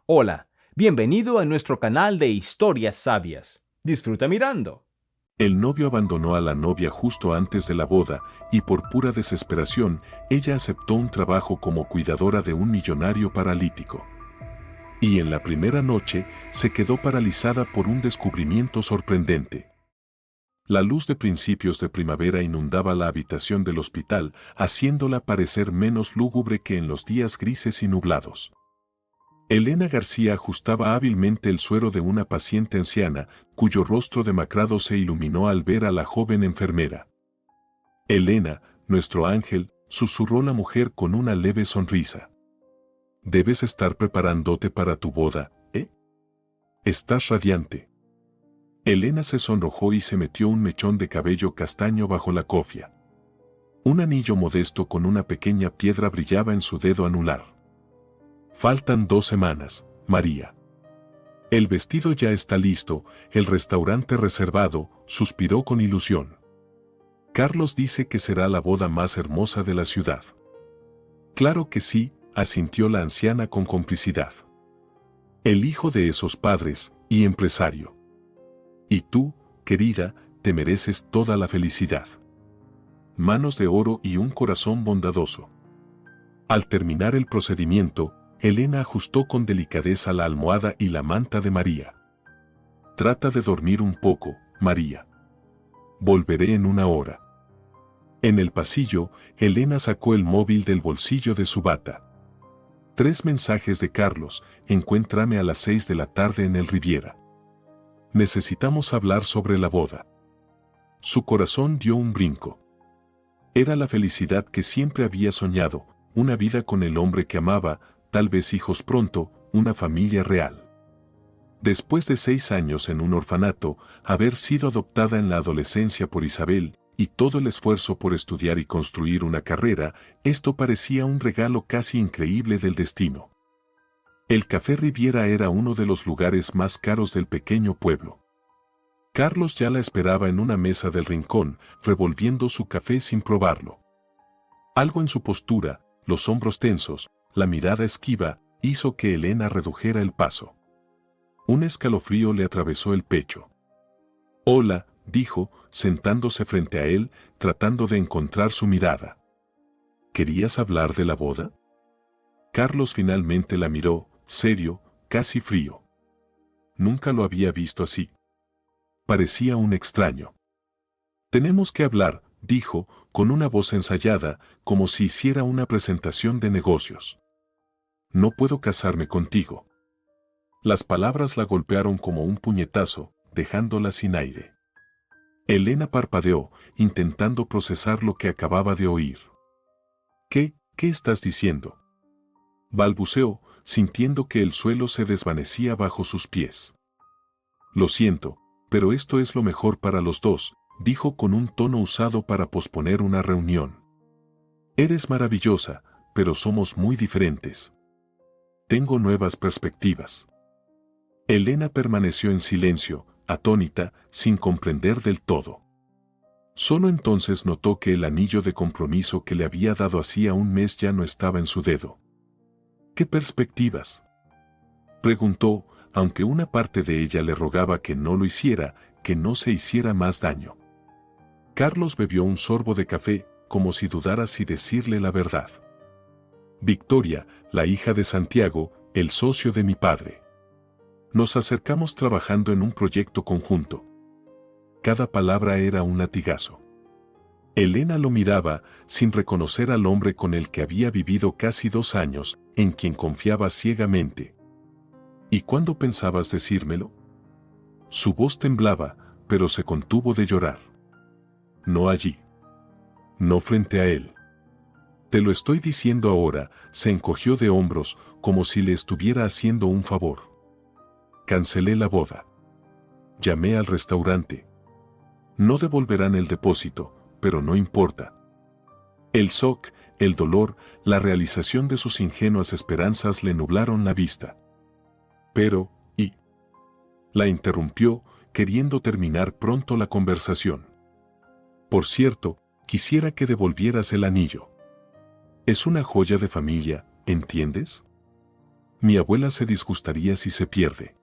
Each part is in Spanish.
Hola, bienvenido a nuestro canal de historias sabias. Disfruta mirando. El novio abandonó a la novia justo antes de la boda y por pura desesperación, ella aceptó un trabajo como cuidadora de un millonario paralítico. Y en la primera noche se quedó paralizada por un descubrimiento sorprendente. La luz de principios de primavera inundaba la habitación del hospital, haciéndola parecer menos lúgubre que en los días grises y nublados. Elena García ajustaba hábilmente el suero de una paciente anciana, cuyo rostro demacrado se iluminó al ver a la joven enfermera. Elena, nuestro ángel, susurró la mujer con una leve sonrisa. Debes estar preparándote para tu boda, ¿eh? Estás radiante. Elena se sonrojó y se metió un mechón de cabello castaño bajo la cofia. Un anillo modesto con una pequeña piedra brillaba en su dedo anular. Faltan 2 semanas, María. El vestido ya está listo, el restaurante reservado, suspiró con ilusión. Carlos dice que será la boda más hermosa de la ciudad. Claro que sí, asintió la anciana con complicidad. El hijo de esos padres, y empresario. Y tú, querida, te mereces toda la felicidad. Manos de oro y un corazón bondadoso. Al terminar el procedimiento, Elena ajustó con delicadeza la almohada y la manta de María. Trata de dormir un poco, María. Volveré en 1 hora. En el pasillo, Elena sacó el móvil del bolsillo de su bata. 3 mensajes de Carlos, encuéntrame a las 6 de la tarde en el Riviera. Necesitamos hablar sobre la boda. Su corazón dio un brinco. Era la felicidad que siempre había soñado, una vida con el hombre que amaba, tal vez hijos pronto, una familia real. Después de 6 años en un orfanato, haber sido adoptada en la adolescencia por Isabel, y todo el esfuerzo por estudiar y construir una carrera, esto parecía un regalo casi increíble del destino. El Café Riviera era uno de los lugares más caros del pequeño pueblo. Carlos ya la esperaba en una mesa del rincón, revolviendo su café sin probarlo. Algo en su postura, los hombros tensos, la mirada esquiva, hizo que Elena redujera el paso. Un escalofrío le atravesó el pecho. Hola, dijo, sentándose frente a él, tratando de encontrar su mirada. ¿Querías hablar de la boda? Carlos finalmente la miró, serio, casi frío. Nunca lo había visto así. Parecía un extraño. Tenemos que hablar, dijo, con una voz ensayada, como si hiciera una presentación de negocios. No puedo casarme contigo. Las palabras la golpearon como un puñetazo, dejándola sin aire. Elena parpadeó, intentando procesar lo que acababa de oír. ¿Qué estás diciendo? Balbuceó, sintiendo que el suelo se desvanecía bajo sus pies. Lo siento, pero esto es lo mejor para los dos, dijo con un tono usado para posponer una reunión. Eres maravillosa, pero somos muy diferentes. Tengo nuevas perspectivas. Elena permaneció en silencio, atónita, sin comprender del todo. Solo entonces notó que el anillo de compromiso que le había dado hacía un mes ya no estaba en su dedo. ¿Qué perspectivas?, preguntó, aunque una parte de ella le rogaba que no lo hiciera, que no se hiciera más daño. Carlos bebió un sorbo de café, como si dudara si decirle la verdad. Victoria, la hija de Santiago, el socio de mi padre. Nos acercamos trabajando en un proyecto conjunto. Cada palabra era un latigazo. Elena lo miraba, sin reconocer al hombre con el que había vivido casi 2 años, en quien confiaba ciegamente. ¿Y cuándo pensabas decírmelo? Su voz temblaba, pero se contuvo de llorar. No allí. No frente a él. Te lo estoy diciendo ahora, se encogió de hombros, como si le estuviera haciendo un favor. Cancelé la boda. Llamé al restaurante. No devolverán el depósito, pero no importa. El shock, el dolor, la realización de sus ingenuas esperanzas le nublaron la vista. Pero, ¿y? La interrumpió, queriendo terminar pronto la conversación. Por cierto, quisiera que devolvieras el anillo. Es una joya de familia, ¿entiendes? Mi abuela se disgustaría si se pierde.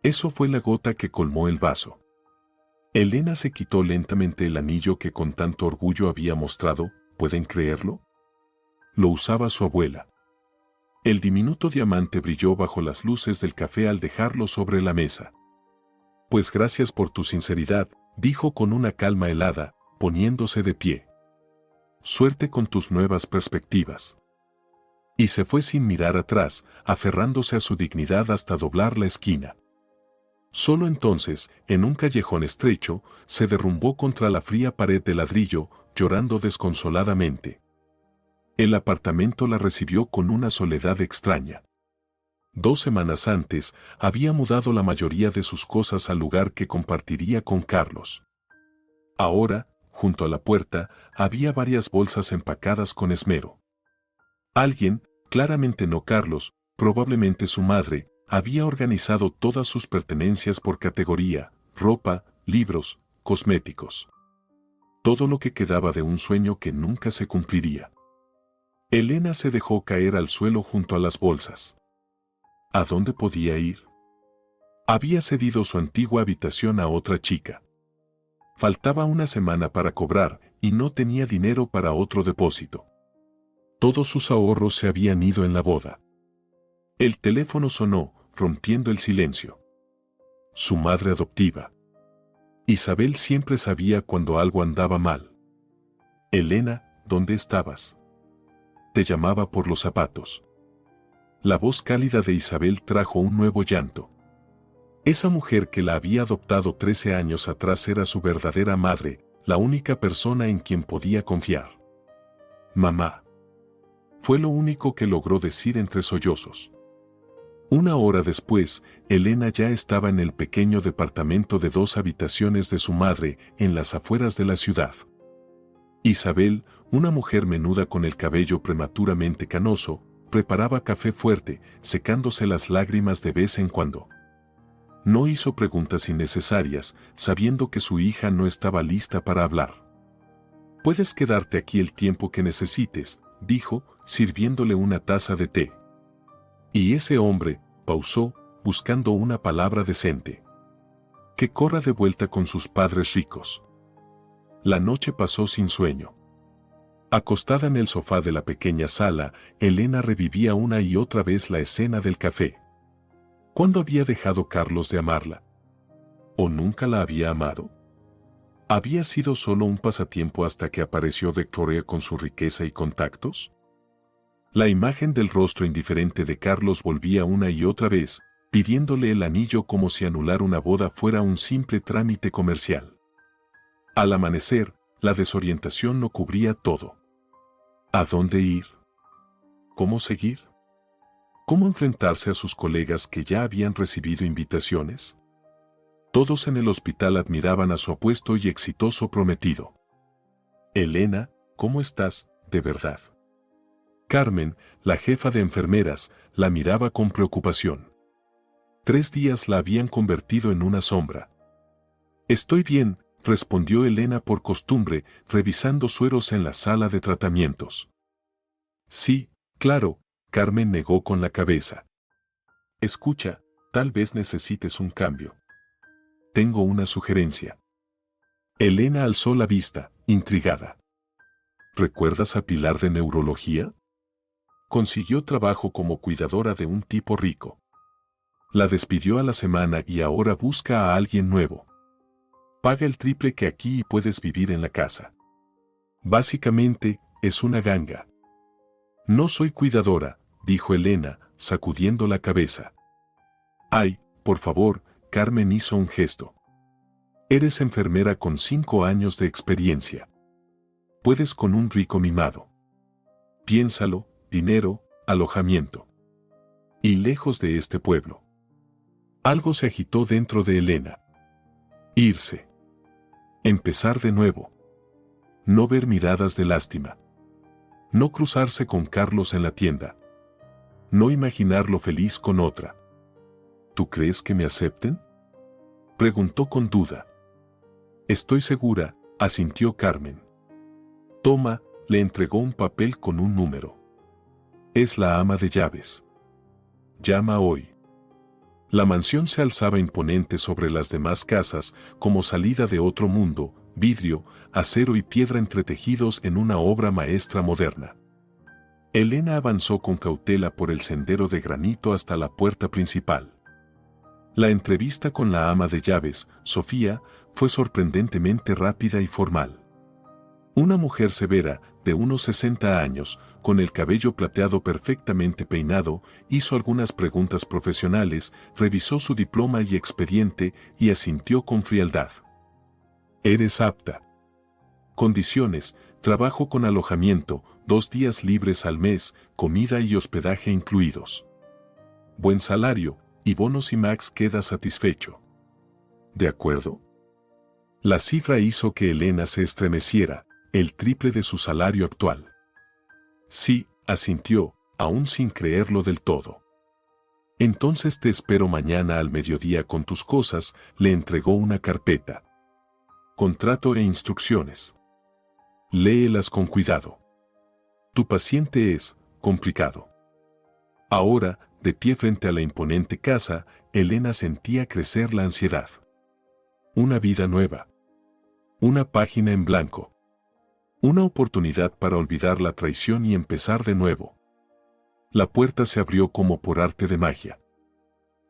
Eso fue la gota que colmó el vaso. Elena se quitó lentamente el anillo que con tanto orgullo había mostrado, ¿pueden creerlo? Lo usaba su abuela. El diminuto diamante brilló bajo las luces del café al dejarlo sobre la mesa. Pues gracias por tu sinceridad, dijo con una calma helada, poniéndose de pie. Suerte con tus nuevas perspectivas. Y se fue sin mirar atrás, aferrándose a su dignidad hasta doblar la esquina. Solo entonces, en un callejón estrecho, se derrumbó contra la fría pared de ladrillo, llorando desconsoladamente. El apartamento la recibió con una soledad extraña. 2 semanas antes, había mudado la mayoría de sus cosas al lugar que compartiría con Carlos. Ahora, junto a la puerta, había varias bolsas empacadas con esmero. Alguien, claramente no Carlos, probablemente su madre, había organizado todas sus pertenencias por categoría: ropa, libros, cosméticos. Todo lo que quedaba de un sueño que nunca se cumpliría. Elena se dejó caer al suelo junto a las bolsas. ¿A dónde podía ir? Había cedido su antigua habitación a otra chica. Faltaba una semana para cobrar y no tenía dinero para otro depósito. Todos sus ahorros se habían ido en la boda. El teléfono sonó, rompiendo el silencio. Su madre adoptiva. Isabel siempre sabía cuando algo andaba mal. Elena, ¿dónde estabas? Te llamaba por los zapatos. La voz cálida de Isabel trajo un nuevo llanto. Esa mujer que la había adoptado 13 años atrás era su verdadera madre, la única persona en quien podía confiar. Mamá. Fue lo único que logró decir entre sollozos. 1 hora después, Elena ya estaba en el pequeño departamento de 2 habitaciones de su madre, en las afueras de la ciudad. Isabel, una mujer menuda con el cabello prematuramente canoso, preparaba café fuerte, secándose las lágrimas de vez en cuando. No hizo preguntas innecesarias, sabiendo que su hija no estaba lista para hablar. «Puedes quedarte aquí el tiempo que necesites», dijo, sirviéndole una taza de té. Y ese hombre pausó, buscando una palabra decente. Que corra de vuelta con sus padres ricos. La noche pasó sin sueño. Acostada en el sofá de la pequeña sala, Elena revivía una y otra vez la escena del café. ¿Cuándo había dejado Carlos de amarla? ¿O nunca la había amado? ¿Había sido solo un pasatiempo hasta que apareció Victoria con su riqueza y contactos? La imagen del rostro indiferente de Carlos volvía una y otra vez, pidiéndole el anillo como si anular una boda fuera un simple trámite comercial. Al amanecer, la desorientación lo cubría todo. ¿A dónde ir? ¿Cómo seguir? ¿Cómo enfrentarse a sus colegas que ya habían recibido invitaciones? Todos en el hospital admiraban a su apuesto y exitoso prometido. Elena, ¿cómo estás, de verdad? Carmen, la jefa de enfermeras, la miraba con preocupación. 3 días la habían convertido en una sombra. Estoy bien, respondió Elena por costumbre, revisando sueros en la sala de tratamientos. Sí, claro, Carmen negó con la cabeza. Escucha, tal vez necesites un cambio. Tengo una sugerencia. Elena alzó la vista, intrigada. ¿Recuerdas a Pilar de neurología? Consiguió trabajo como cuidadora de un tipo rico. La despidió a la semana y ahora busca a alguien nuevo. Paga el triple que aquí y puedes vivir en la casa. Básicamente, es una ganga. No soy cuidadora, dijo Elena, sacudiendo la cabeza. Ay, por favor, Carmen hizo un gesto. Eres enfermera con 5 años de experiencia. Puedes con un rico mimado. Piénsalo, dinero, alojamiento. Y lejos de este pueblo. Algo se agitó dentro de Elena. Irse. Empezar de nuevo. No ver miradas de lástima. No cruzarse con Carlos en la tienda. No imaginarlo feliz con otra. ¿Tú crees que me acepten? Preguntó con duda. Estoy segura, asintió Carmen. Toma, le entregó un papel con un número. Es la ama de llaves. llama hoy. La mansión se alzaba imponente sobre las demás casas, como salida de otro mundo, vidrio, acero y piedra entretejidos en una obra maestra moderna. Elena avanzó con cautela por el sendero de granito hasta la puerta principal. La entrevista con la ama de llaves, Sofía, fue sorprendentemente rápida y formal. Una mujer severa, de unos 60 años, con el cabello plateado perfectamente peinado, hizo algunas preguntas profesionales, revisó su diploma y expediente y asintió con frialdad. «Eres apta. Condiciones: trabajo con alojamiento, 2 días libres al mes, comida y hospedaje incluidos. Buen salario, y bonos y Max queda satisfecho». «¿De acuerdo?». La cifra hizo que Elena se estremeciera, el triple de su salario actual. «Sí», asintió, aún sin creerlo del todo. «Entonces te espero mañana al mediodía con tus cosas», le entregó una carpeta. «Contrato e instrucciones. Léelas con cuidado. Tu paciente es complicado». Ahora, de pie frente a la imponente casa, Elena sentía crecer la ansiedad. Una vida nueva. Una página en blanco. Una oportunidad para olvidar la traición y empezar de nuevo. La puerta se abrió como por arte de magia.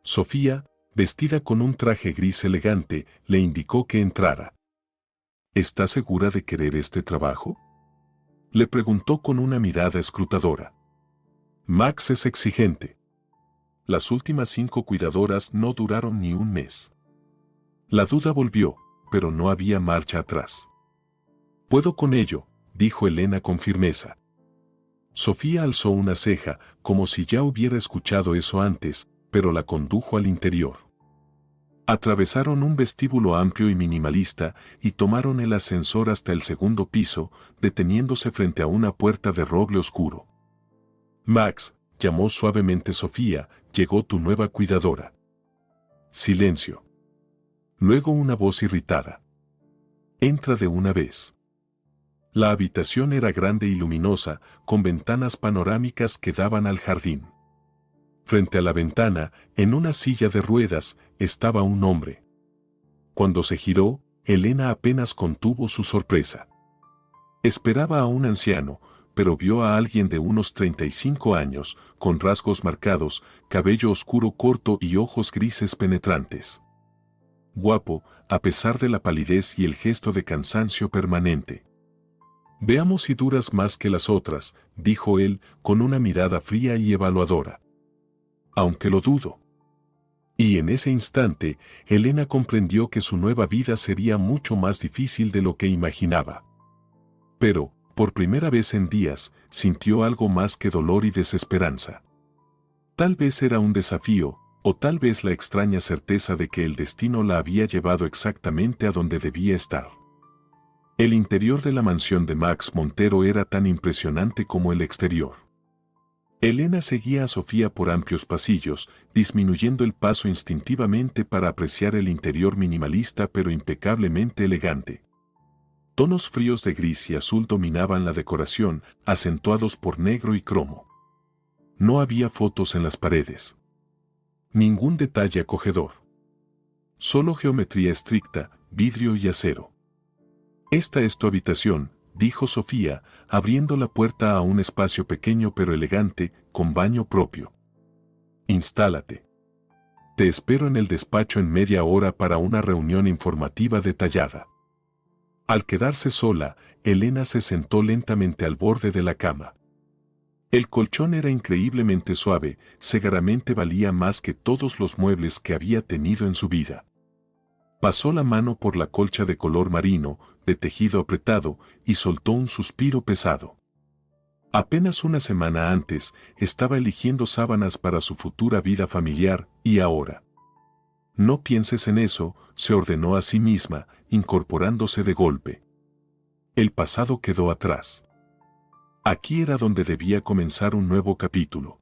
Sofía, vestida con un traje gris elegante, le indicó que entrara. «¿Está segura de querer este trabajo?», le preguntó con una mirada escrutadora. «Max es exigente. Las últimas 5 cuidadoras no duraron ni un mes». La duda volvió, pero no había marcha atrás. «Puedo con ello», dijo Elena con firmeza. Sofía alzó una ceja, como si ya hubiera escuchado eso antes, pero la condujo al interior. Atravesaron un vestíbulo amplio y minimalista y tomaron el ascensor hasta el 2.º piso, deteniéndose frente a una puerta de roble oscuro. «Max», llamó suavemente Sofía, «llegó tu nueva cuidadora». Silencio. Luego una voz irritada. «Entra de una vez». La habitación era grande y luminosa, con ventanas panorámicas que daban al jardín. Frente a la ventana, en una silla de ruedas, estaba un hombre. Cuando se giró, Elena apenas contuvo su sorpresa. Esperaba a un anciano, pero vio a alguien de unos 35 años, con rasgos marcados, cabello oscuro corto y ojos grises penetrantes. Guapo, a pesar de la palidez y el gesto de cansancio permanente. «Veamos si duras más que las otras», dijo él, con una mirada fría y evaluadora. «Aunque lo dudo». Y en ese instante, Elena comprendió que su nueva vida sería mucho más difícil de lo que imaginaba. Pero, por primera vez en días, sintió algo más que dolor y desesperanza. Tal vez era un desafío, o tal vez la extraña certeza de que el destino la había llevado exactamente a donde debía estar. El interior de la mansión de Max Montero era tan impresionante como el exterior. Elena seguía a Sofía por amplios pasillos, disminuyendo el paso instintivamente para apreciar el interior minimalista pero impecablemente elegante. Tonos fríos de gris y azul dominaban la decoración, acentuados por negro y cromo. No había fotos en las paredes. Ningún detalle acogedor. Solo geometría estricta, vidrio y acero. «Esta es tu habitación», dijo Sofía, abriendo la puerta a un espacio pequeño pero elegante, con baño propio. «Instálate. Te espero en el despacho en media hora para una reunión informativa detallada». Al quedarse sola, Elena se sentó lentamente al borde de la cama. El colchón era increíblemente suave, seguramente valía más que todos los muebles que había tenido en su vida. Pasó la mano por la colcha de color marino, de tejido apretado, y soltó un suspiro pesado. Apenas una semana antes, estaba eligiendo sábanas para su futura vida familiar, y ahora. «No pienses en eso», se ordenó a sí misma, incorporándose de golpe. El pasado quedó atrás. Aquí era donde debía comenzar un nuevo capítulo.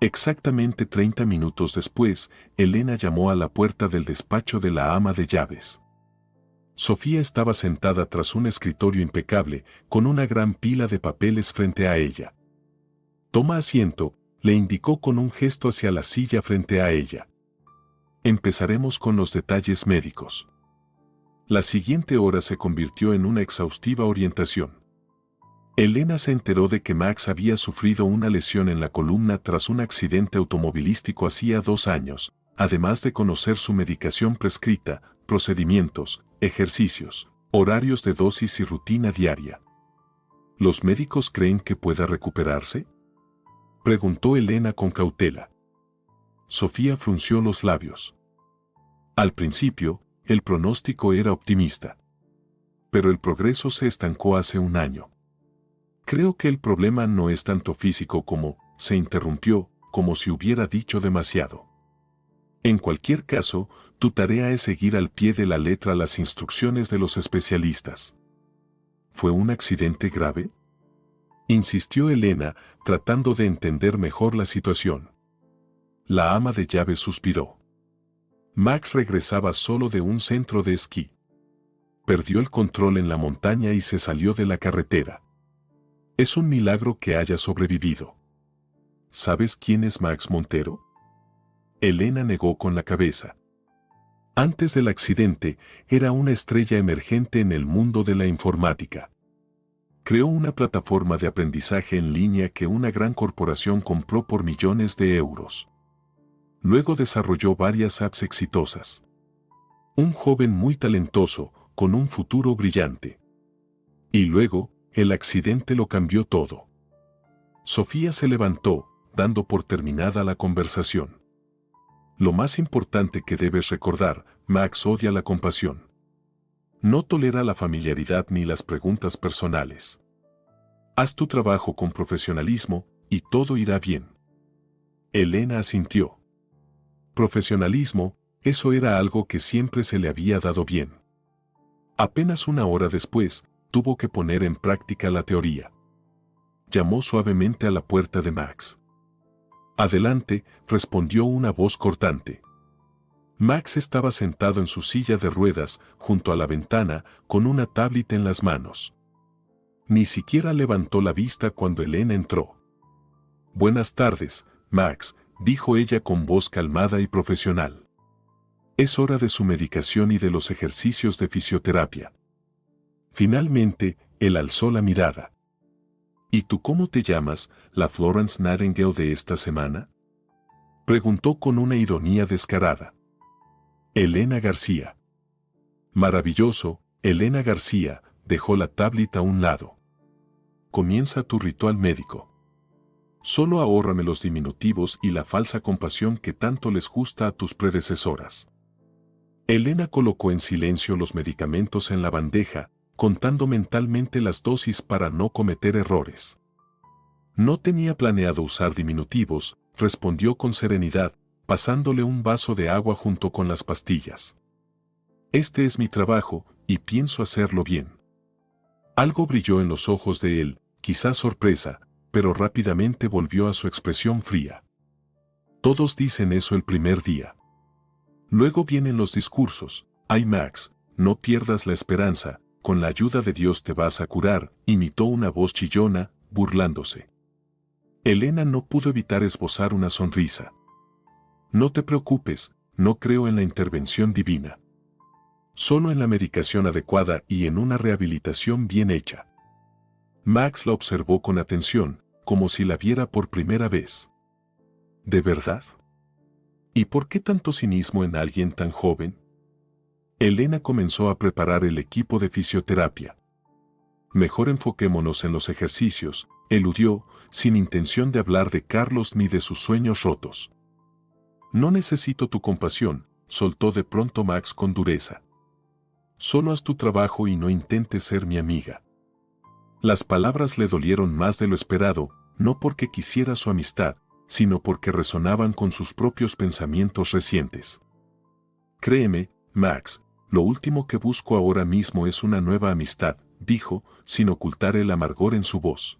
Exactamente 30 minutos después, Elena llamó a la puerta del despacho de la ama de llaves. Sofía estaba sentada tras un escritorio impecable, con una gran pila de papeles frente a ella. «Toma asiento», Le indicó con un gesto hacia la silla frente a ella. Empezaremos con los detalles médicos. La siguiente hora se convirtió en una exhaustiva orientación. Elena se enteró de que Max había sufrido una lesión en la columna tras un accidente automovilístico hacía 2 años, además de conocer su medicación prescrita, procedimientos, ejercicios, horarios de dosis y rutina diaria. ¿Los médicos creen que pueda recuperarse?, preguntó Elena con cautela. Sofía frunció los labios. Al principio, el pronóstico era optimista. Pero el progreso se estancó hace 1 año. Creo que el problema no es tanto físico como, se interrumpió, como si hubiera dicho demasiado. En cualquier caso, tu tarea es seguir al pie de la letra las instrucciones de los especialistas. ¿Fue un accidente grave?, insistió Elena, tratando de entender mejor la situación. La ama de llaves suspiró. Max regresaba solo de un centro de esquí. Perdió el control en la montaña y se salió de la carretera. Es un milagro que haya sobrevivido. ¿Sabes quién es Max Montero?, Elena negó con la cabeza. Antes del accidente, era una estrella emergente en el mundo de la informática. Creó una plataforma de aprendizaje en línea que una gran corporación compró por millones de euros. Luego desarrolló varias apps exitosas. Un joven muy talentoso, con un futuro brillante. Y luego, el accidente lo cambió todo. Sofía se levantó, dando por terminada la conversación. Lo más importante que debes recordar, Max odia la compasión. No tolera la familiaridad ni las preguntas personales. Haz tu trabajo con profesionalismo, y todo irá bien. Elena asintió. Profesionalismo, eso era algo que siempre se le había dado bien. Apenas 1 hora después, tuvo que poner en práctica la teoría. Llamó suavemente a la puerta de Max. Adelante, respondió una voz cortante. Max estaba sentado en su silla de ruedas, junto a la ventana, con una tablet en las manos. Ni siquiera levantó la vista cuando Elena entró. Buenas tardes, Max, dijo ella con voz calmada y profesional. Es hora de su medicación y de los ejercicios de fisioterapia. Finalmente, él alzó la mirada. ¿Y tú cómo te llamas, la Florence Nightingale de esta semana?, preguntó con una ironía descarada. Elena García. Maravilloso, Elena García, dejó la tablet a un lado. Comienza tu ritual médico. Solo ahórrame los diminutivos y la falsa compasión que tanto les gusta a tus predecesoras. Elena colocó en silencio los medicamentos en la bandeja, contando mentalmente las dosis para no cometer errores. No tenía planeado usar diminutivos, respondió con serenidad, pasándole un vaso de agua junto con las pastillas. Este es mi trabajo, y pienso hacerlo bien. Algo brilló en los ojos de él, quizás sorpresa, pero rápidamente volvió a su expresión fría. Todos dicen eso el primer día. Luego vienen los discursos. Ay Max, no pierdas la esperanza, con la ayuda de Dios te vas a curar, imitó una voz chillona, burlándose. Elena no pudo evitar esbozar una sonrisa. No te preocupes, no creo en la intervención divina. Solo en la medicación adecuada y en una rehabilitación bien hecha. Max la observó con atención, como si la viera por primera vez. ¿De verdad? ¿Y por qué tanto cinismo en alguien tan joven? Elena comenzó a preparar el equipo de fisioterapia. Mejor enfoquémonos en los ejercicios, eludió, sin intención de hablar de Carlos ni de sus sueños rotos. No necesito tu compasión, soltó de pronto Max con dureza. Solo haz tu trabajo y no intentes ser mi amiga. Las palabras le dolieron más de lo esperado, no porque quisiera su amistad, sino porque resonaban con sus propios pensamientos recientes. Créeme, Max, lo último que busco ahora mismo es una nueva amistad, dijo, sin ocultar el amargor en su voz.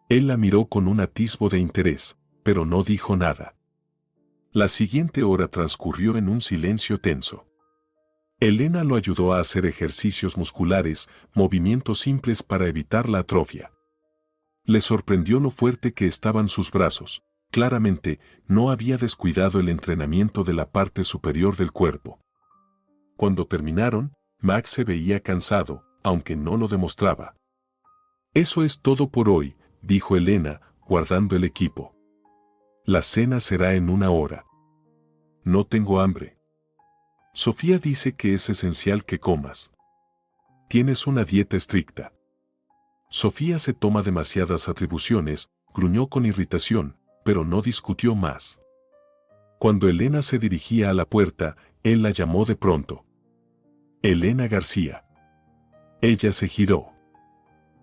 Él la miró con un atisbo de interés, pero no dijo nada. La siguiente hora transcurrió en un silencio tenso. Elena lo ayudó a hacer ejercicios musculares, movimientos simples para evitar la atrofia. Le sorprendió lo fuerte que estaban sus brazos, Claramente, no había descuidado el entrenamiento de la parte superior del cuerpo. Cuando terminaron, Max se veía cansado, aunque no lo demostraba. Eso es todo por hoy, dijo Elena, guardando el equipo. La cena será en 1 hora. No tengo hambre. Sofía dice que es esencial que comas. Tienes una dieta estricta. Sofía se toma demasiadas atribuciones, gruñó con irritación, pero no discutió más. Cuando Elena se dirigía a la puerta, él la llamó de pronto. Elena García. Ella se giró.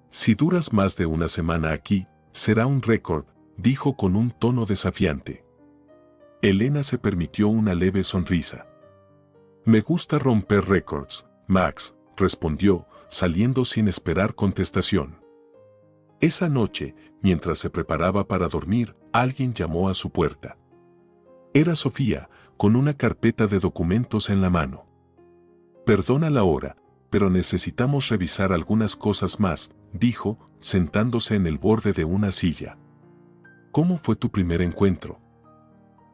Si duras más de 1 semana aquí, será un récord, dijo con un tono desafiante. Elena se permitió una leve sonrisa. Me gusta romper récords, Max, respondió, saliendo sin esperar contestación. Esa noche, mientras se preparaba para dormir, alguien llamó a su puerta. Era Sofía, con una carpeta de documentos en la mano. Perdona la hora, pero necesitamos revisar algunas cosas más, dijo, sentándose en el borde de una silla. ¿Cómo fue tu primer encuentro?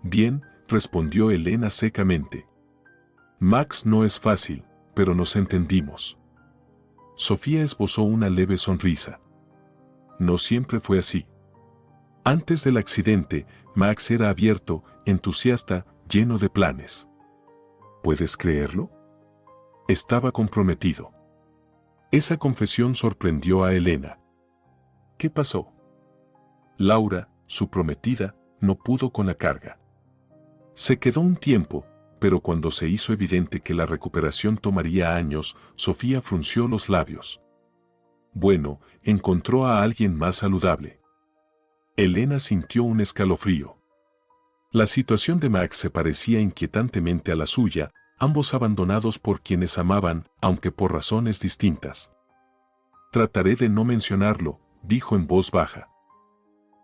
Bien, respondió Elena secamente. Max no es fácil, pero nos entendimos. Sofía esbozó una leve sonrisa. No siempre fue así. Antes del accidente, Max era abierto, entusiasta, lleno de planes. ¿Puedes creerlo? Estaba comprometido. Esa confesión sorprendió a Elena. ¿Qué pasó? Laura, su prometida, no pudo con la carga. Se quedó un tiempo, pero cuando se hizo evidente que la recuperación tomaría años, Sofía frunció los labios. Bueno, encontró a alguien más saludable. Elena sintió un escalofrío. La situación de Max se parecía inquietantemente a la suya, ambos abandonados por quienes amaban, aunque por razones distintas. Trataré de no mencionarlo, dijo en voz baja.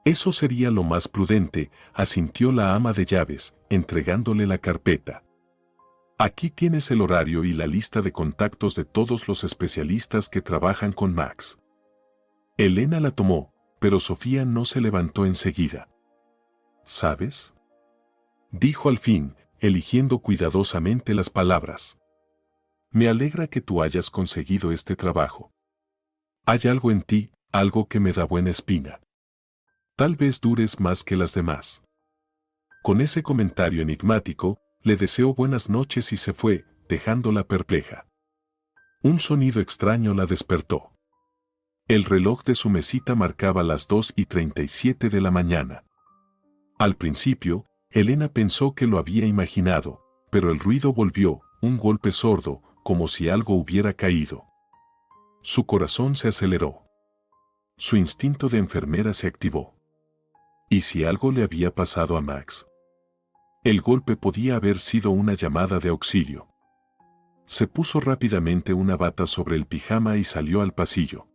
Eso sería lo más prudente, asintió la ama de llaves, entregándole la carpeta. Aquí tienes el horario y la lista de contactos de todos los especialistas que trabajan con Max. Elena la tomó, pero Sofía no se levantó enseguida. ¿Sabes? Dijo al fin, eligiendo cuidadosamente las palabras. Me alegra que tú hayas conseguido este trabajo. Hay algo en ti, algo que me da buena espina. Tal vez dures más que las demás. Con ese comentario enigmático, le deseó buenas noches y se fue, dejándola perpleja. Un sonido extraño la despertó. El reloj de su mesita marcaba las 2:37 de la mañana. Al principio, Elena pensó que lo había imaginado, pero el ruido volvió, un golpe sordo, como si algo hubiera caído. Su corazón se aceleró. Su instinto de enfermera se activó. ¿Y si algo le había pasado a Max? El golpe podía haber sido una llamada de auxilio. Se puso rápidamente una bata sobre el pijama y salió al pasillo.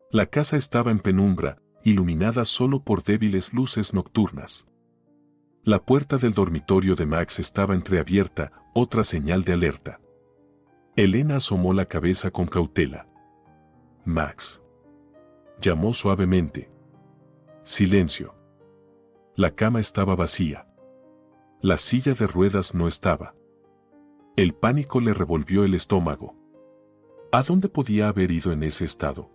La casa estaba en penumbra, iluminada solo por débiles luces nocturnas. La puerta del dormitorio de Max estaba entreabierta, otra señal de alerta. Elena asomó la cabeza con cautela. Max. Llamó suavemente. Silencio. La cama estaba vacía. La silla de ruedas no estaba. El pánico le revolvió el estómago. ¿A dónde podía haber ido en ese estado?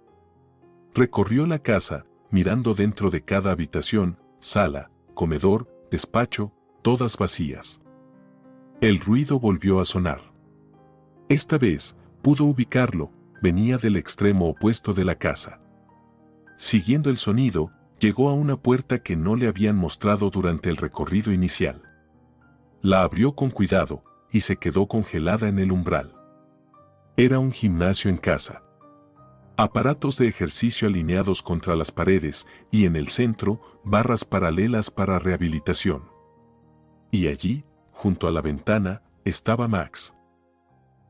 Recorrió la casa, mirando dentro de cada habitación, sala, comedor, despacho, todas vacías. El ruido volvió a sonar. Esta vez, pudo ubicarlo, venía del extremo opuesto de la casa. Siguiendo el sonido, llegó a una puerta que no le habían mostrado durante el recorrido inicial. La abrió con cuidado, y se quedó congelada en el umbral. Era un gimnasio en casa. Aparatos de ejercicio alineados contra las paredes, y en el centro, barras paralelas para rehabilitación. Y allí, junto a la ventana, estaba Max.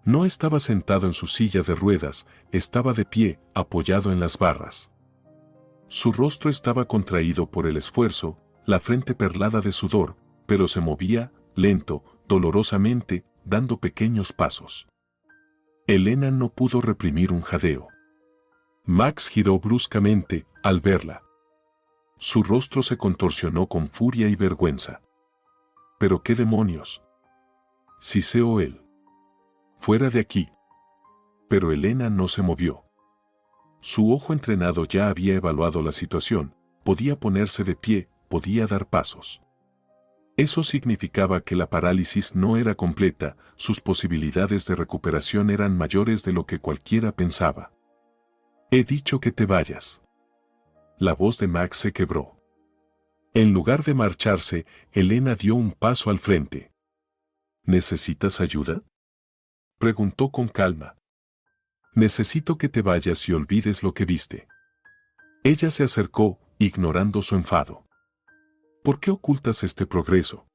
No estaba sentado en su silla de ruedas, estaba de pie, apoyado en las barras. Su rostro estaba contraído por el esfuerzo, la frente perlada de sudor, pero se movía, lento, dolorosamente, dando pequeños pasos. Elena no pudo reprimir un jadeo. Max giró bruscamente, al verla. Su rostro se contorsionó con furia y vergüenza. ¿Pero qué demonios? Siseó él. Fuera de aquí. Pero Elena no se movió. Su ojo entrenado ya había evaluado la situación, podía ponerse de pie, podía dar pasos. Eso significaba que la parálisis no era completa, sus posibilidades de recuperación eran mayores de lo que cualquiera pensaba. He dicho que te vayas. La voz de Max se quebró. En lugar de marcharse, Elena dio un paso al frente. ¿Necesitas ayuda?, preguntó con calma. Necesito que te vayas y olvides lo que viste. Ella se acercó, ignorando su enfado. ¿Por qué ocultas este progreso?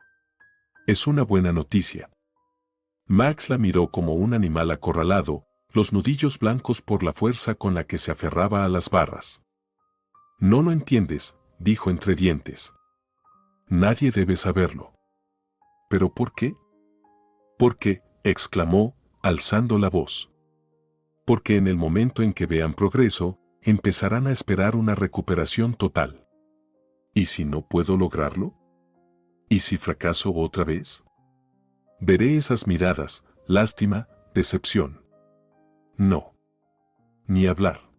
Es una buena noticia. Max la miró como un animal acorralado, los nudillos blancos por la fuerza con la que se aferraba a las barras. No lo entiendes, dijo entre dientes. Nadie debe saberlo. ¿Pero por qué? Porque, exclamó, alzando la voz. Porque en el momento en que vean progreso, empezarán a esperar una recuperación total. ¿Y si no puedo lograrlo? ¿Y si fracaso otra vez? Veré esas miradas, lástima, decepción. No. Ni hablar.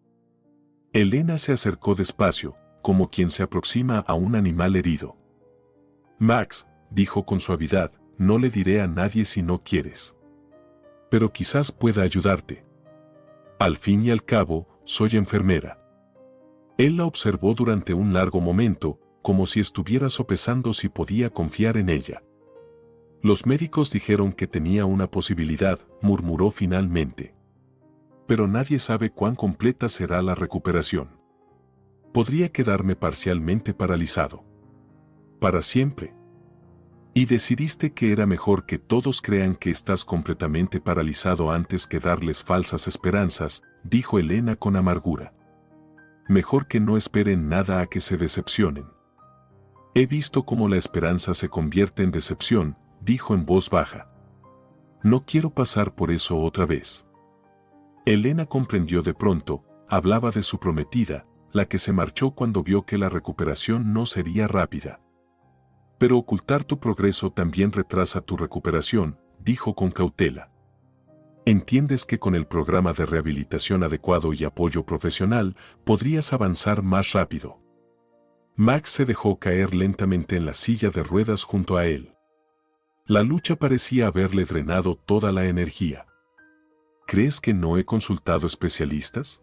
Elena se acercó despacio, como quien se aproxima a un animal herido. Max, dijo con suavidad, no le diré a nadie si no quieres. Pero quizás pueda ayudarte. Al fin y al cabo, soy enfermera. Él la observó durante un largo momento, como si estuviera sopesando si podía confiar en ella. Los médicos dijeron que tenía una posibilidad, murmuró finalmente. Pero nadie sabe cuán completa será la recuperación. Podría quedarme parcialmente paralizado. Para siempre. Y decidiste que era mejor que todos crean que estás completamente paralizado antes que darles falsas esperanzas, dijo Elena con amargura. Mejor que no esperen nada a que se decepcionen. He visto cómo la esperanza se convierte en decepción, dijo en voz baja. No quiero pasar por eso otra vez. Elena comprendió de pronto, hablaba de su prometida, la que se marchó cuando vio que la recuperación no sería rápida. Pero ocultar tu progreso también retrasa tu recuperación, dijo con cautela. Entiendes que con el programa de rehabilitación adecuado y apoyo profesional podrías avanzar más rápido. Max se dejó caer lentamente en la silla de ruedas junto a él. La lucha parecía haberle drenado toda la energía. ¿Crees que no he consultado especialistas?,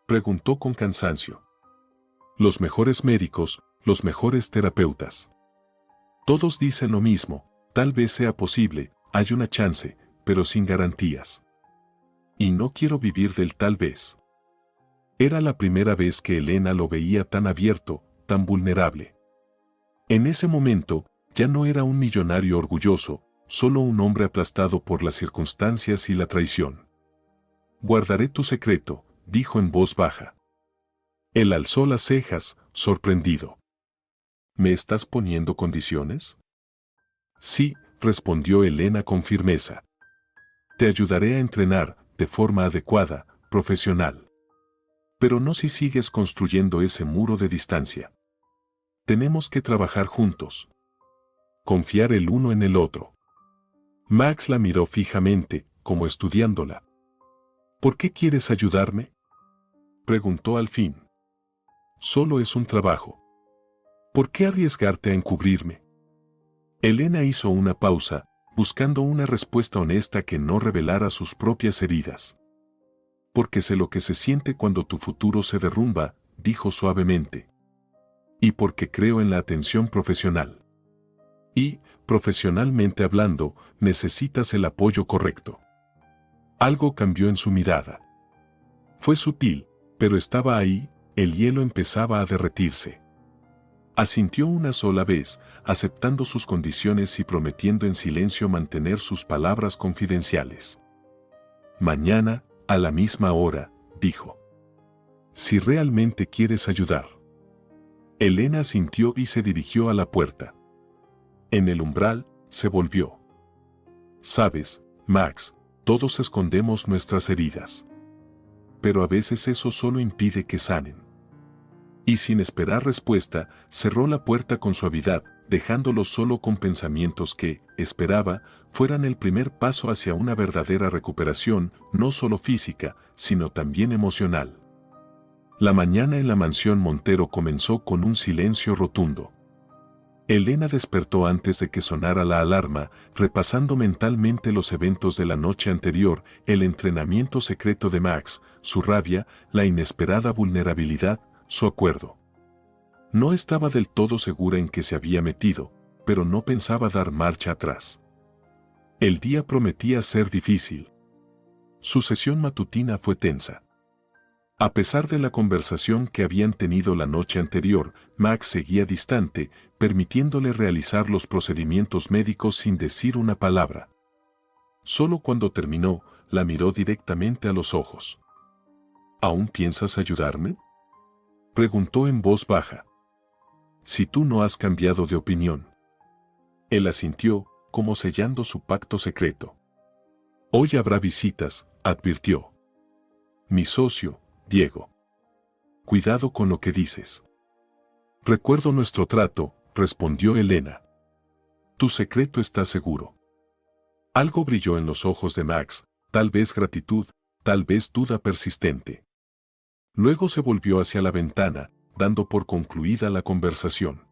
preguntó con cansancio. Los mejores médicos, los mejores terapeutas. Todos dicen lo mismo, tal vez sea posible, hay una chance, pero sin garantías. Y no quiero vivir del tal vez. Era la primera vez que Elena lo veía tan abierto, tan vulnerable. En ese momento, ya no era un millonario orgulloso, solo un hombre aplastado por las circunstancias y la traición. Guardaré tu secreto, dijo en voz baja. Él alzó las cejas, sorprendido. ¿Me estás poniendo condiciones? Sí, respondió Elena con firmeza. Te ayudaré a entrenar, de forma adecuada, profesional. Pero no si sigues construyendo ese muro de distancia. Tenemos que trabajar juntos. Confiar el uno en el otro. Max la miró fijamente, como estudiándola. ¿Por qué quieres ayudarme?, preguntó al fin. Solo es un trabajo. ¿Por qué arriesgarte a encubrirme? Elena hizo una pausa, buscando una respuesta honesta que no revelara sus propias heridas. Porque sé lo que se siente cuando tu futuro se derrumba, dijo suavemente. Y porque creo en la atención profesional. Y, profesionalmente hablando, necesitas el apoyo correcto. Algo cambió en su mirada. Fue sutil, pero estaba ahí, el hielo empezaba a derretirse. Asintió una sola vez, aceptando sus condiciones y prometiendo en silencio mantener sus palabras confidenciales. Mañana, a la misma hora, dijo. Si realmente quieres ayudar. Elena asintió y se dirigió a la puerta. En el umbral, se volvió. Sabes, Max, todos escondemos nuestras heridas. Pero a veces eso solo impide que sanen. Y sin esperar respuesta, cerró la puerta con suavidad, dejándolo solo con pensamientos que, esperaba, fueran el primer paso hacia una verdadera recuperación, no solo física, sino también emocional. La mañana en la mansión Montero comenzó con un silencio rotundo. Elena despertó antes de que sonara la alarma, repasando mentalmente los eventos de la noche anterior, el entrenamiento secreto de Max, su rabia, la inesperada vulnerabilidad, su acuerdo. No estaba del todo segura en qué se había metido, pero no pensaba dar marcha atrás. El día prometía ser difícil. Su sesión matutina fue tensa. A pesar de la conversación que habían tenido la noche anterior, Max seguía distante, permitiéndole realizar los procedimientos médicos sin decir una palabra. Solo cuando terminó, la miró directamente a los ojos. ¿Aún piensas ayudarme?, preguntó en voz baja. Si tú no has cambiado de opinión. Él asintió, como sellando su pacto secreto. Hoy habrá visitas, advirtió. Mi socio, Diego. Cuidado con lo que dices. Recuerdo nuestro trato, respondió Elena. Tu secreto está seguro. Algo brilló en los ojos de Max, tal vez gratitud, tal vez duda persistente. Luego se volvió hacia la ventana, dando por concluida la conversación.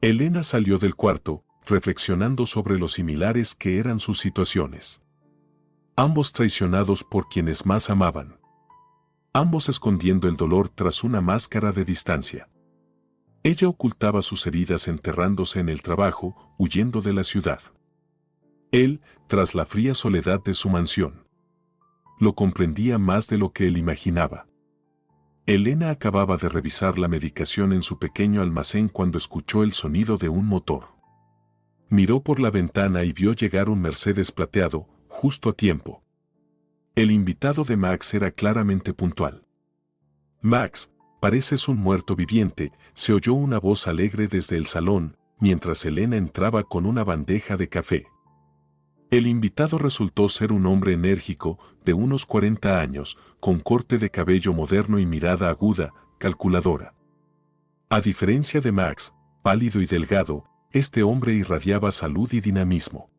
Elena salió del cuarto, reflexionando sobre lo similares que eran sus situaciones. Ambos traicionados por quienes más amaban. Ambos escondiendo el dolor tras una máscara de distancia. Ella ocultaba sus heridas enterrándose en el trabajo, huyendo de la ciudad. Él, tras la fría soledad de su mansión. Lo comprendía más de lo que él imaginaba. Elena acababa de revisar la medicación en su pequeño almacén cuando escuchó el sonido de un motor. Miró por la ventana y vio llegar un Mercedes plateado, justo a tiempo. El invitado de Max era claramente puntual. Max, pareces un muerto viviente, se oyó una voz alegre desde el salón, mientras Elena entraba con una bandeja de café. El invitado resultó ser un hombre enérgico, de unos 40 años, con corte de cabello moderno y mirada aguda, calculadora. A diferencia de Max, pálido y delgado, este hombre irradiaba salud y dinamismo.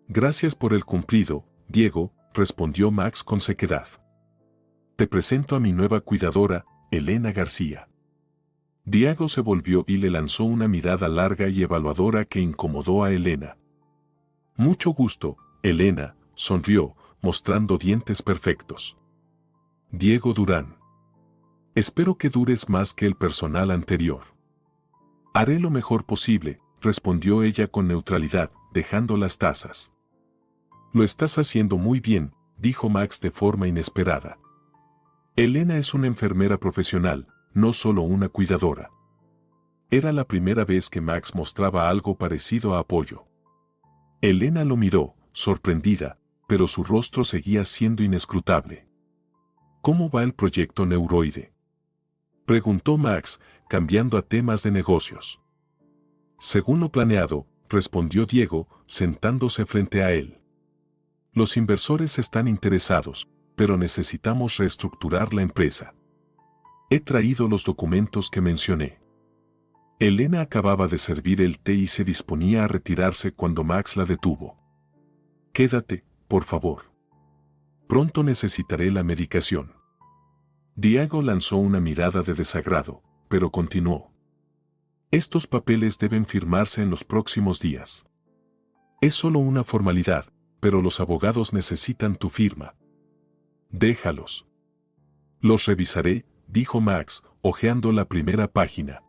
Gracias por el cumplido, Diego, respondió Max con sequedad. Te presento a mi nueva cuidadora, Elena García. Diego se volvió y le lanzó una mirada larga y evaluadora que incomodó a Elena. Mucho gusto, Elena, sonrió, mostrando dientes perfectos. Diego Durán. Espero que dures más que el personal anterior. Haré lo mejor posible, respondió ella con neutralidad, dejando las tazas. Lo estás haciendo muy bien, dijo Max de forma inesperada. Elena es una enfermera profesional, no solo una cuidadora. Era la primera vez que Max mostraba algo parecido a apoyo. Elena lo miró, sorprendida, pero su rostro seguía siendo inescrutable. ¿Cómo va el proyecto Neuroide?, preguntó Max, cambiando a temas de negocios. Según lo planeado, respondió Diego, sentándose frente a él. Los inversores están interesados, pero necesitamos reestructurar la empresa. He traído los documentos que mencioné. Elena acababa de servir el té y se disponía a retirarse cuando Max la detuvo. Quédate, por favor. Pronto necesitaré la medicación. Diego lanzó una mirada de desagrado, pero continuó. Estos papeles deben firmarse en los próximos días. Es solo una formalidad, pero los abogados necesitan tu firma. Déjalos. Los revisaré, dijo Max, hojeando la primera página.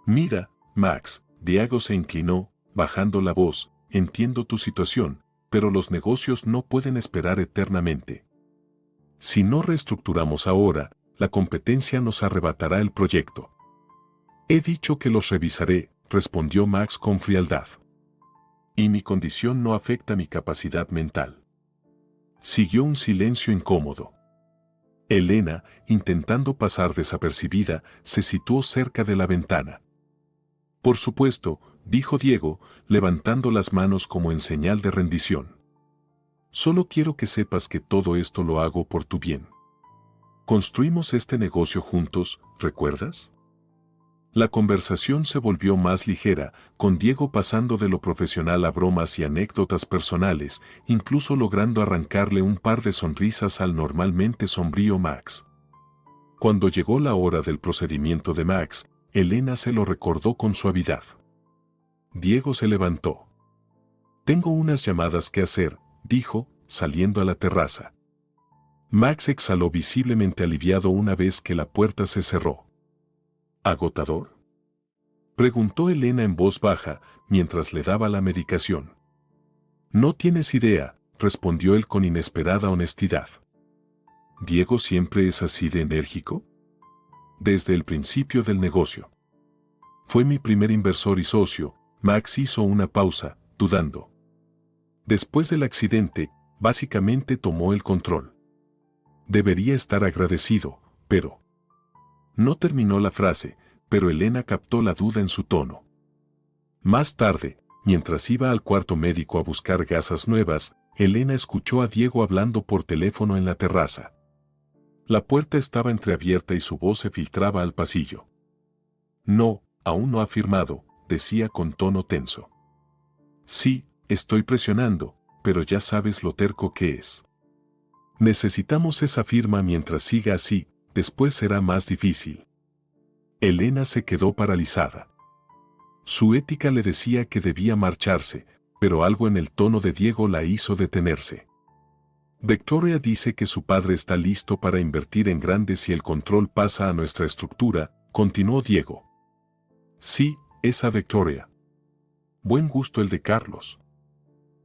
Mira, Max, Diego se inclinó, bajando la voz, entiendo tu situación, pero los negocios no pueden esperar eternamente. Si no reestructuramos ahora, la competencia nos arrebatará el proyecto. He dicho que los revisaré, respondió Max con frialdad. Y mi condición no afecta mi capacidad mental. Siguió un silencio incómodo. Elena, intentando pasar desapercibida, se situó cerca de la ventana. Por supuesto, dijo Diego, levantando las manos como en señal de rendición. Solo quiero que sepas que todo esto lo hago por tu bien. Construimos este negocio juntos, ¿recuerdas? La conversación se volvió más ligera, con Diego pasando de lo profesional a bromas y anécdotas personales, incluso logrando arrancarle un par de sonrisas al normalmente sombrío Max. Cuando llegó la hora del procedimiento de Max, Elena se lo recordó con suavidad. Diego se levantó. «Tengo unas llamadas que hacer», dijo, saliendo a la terraza. Max exhaló visiblemente aliviado una vez que la puerta se cerró. ¿Agotador?, preguntó Elena en voz baja mientras le daba la medicación. «No tienes idea», respondió él con inesperada honestidad. ¿Diego siempre es así de enérgico? Desde el principio del negocio. Fue mi primer inversor y socio. Max hizo una pausa, dudando. Después del accidente, básicamente tomó el control. Debería estar agradecido, pero... No terminó la frase, pero Elena captó la duda en su tono. Más tarde, mientras iba al cuarto médico a buscar gasas nuevas, Elena escuchó a Diego hablando por teléfono en la terraza. La puerta estaba entreabierta y su voz se filtraba al pasillo. «No, aún no ha firmado», decía con tono tenso. «Sí, estoy presionando, pero ya sabes lo terco que es. Necesitamos esa firma mientras siga así, después será más difícil». Elena se quedó paralizada. Su ética le decía que debía marcharse, pero algo en el tono de Diego la hizo detenerse. «Victoria dice que su padre está listo para invertir en grandes y el control pasa a nuestra estructura», continuó Diego. «Sí, esa Victoria. Buen gusto el de Carlos.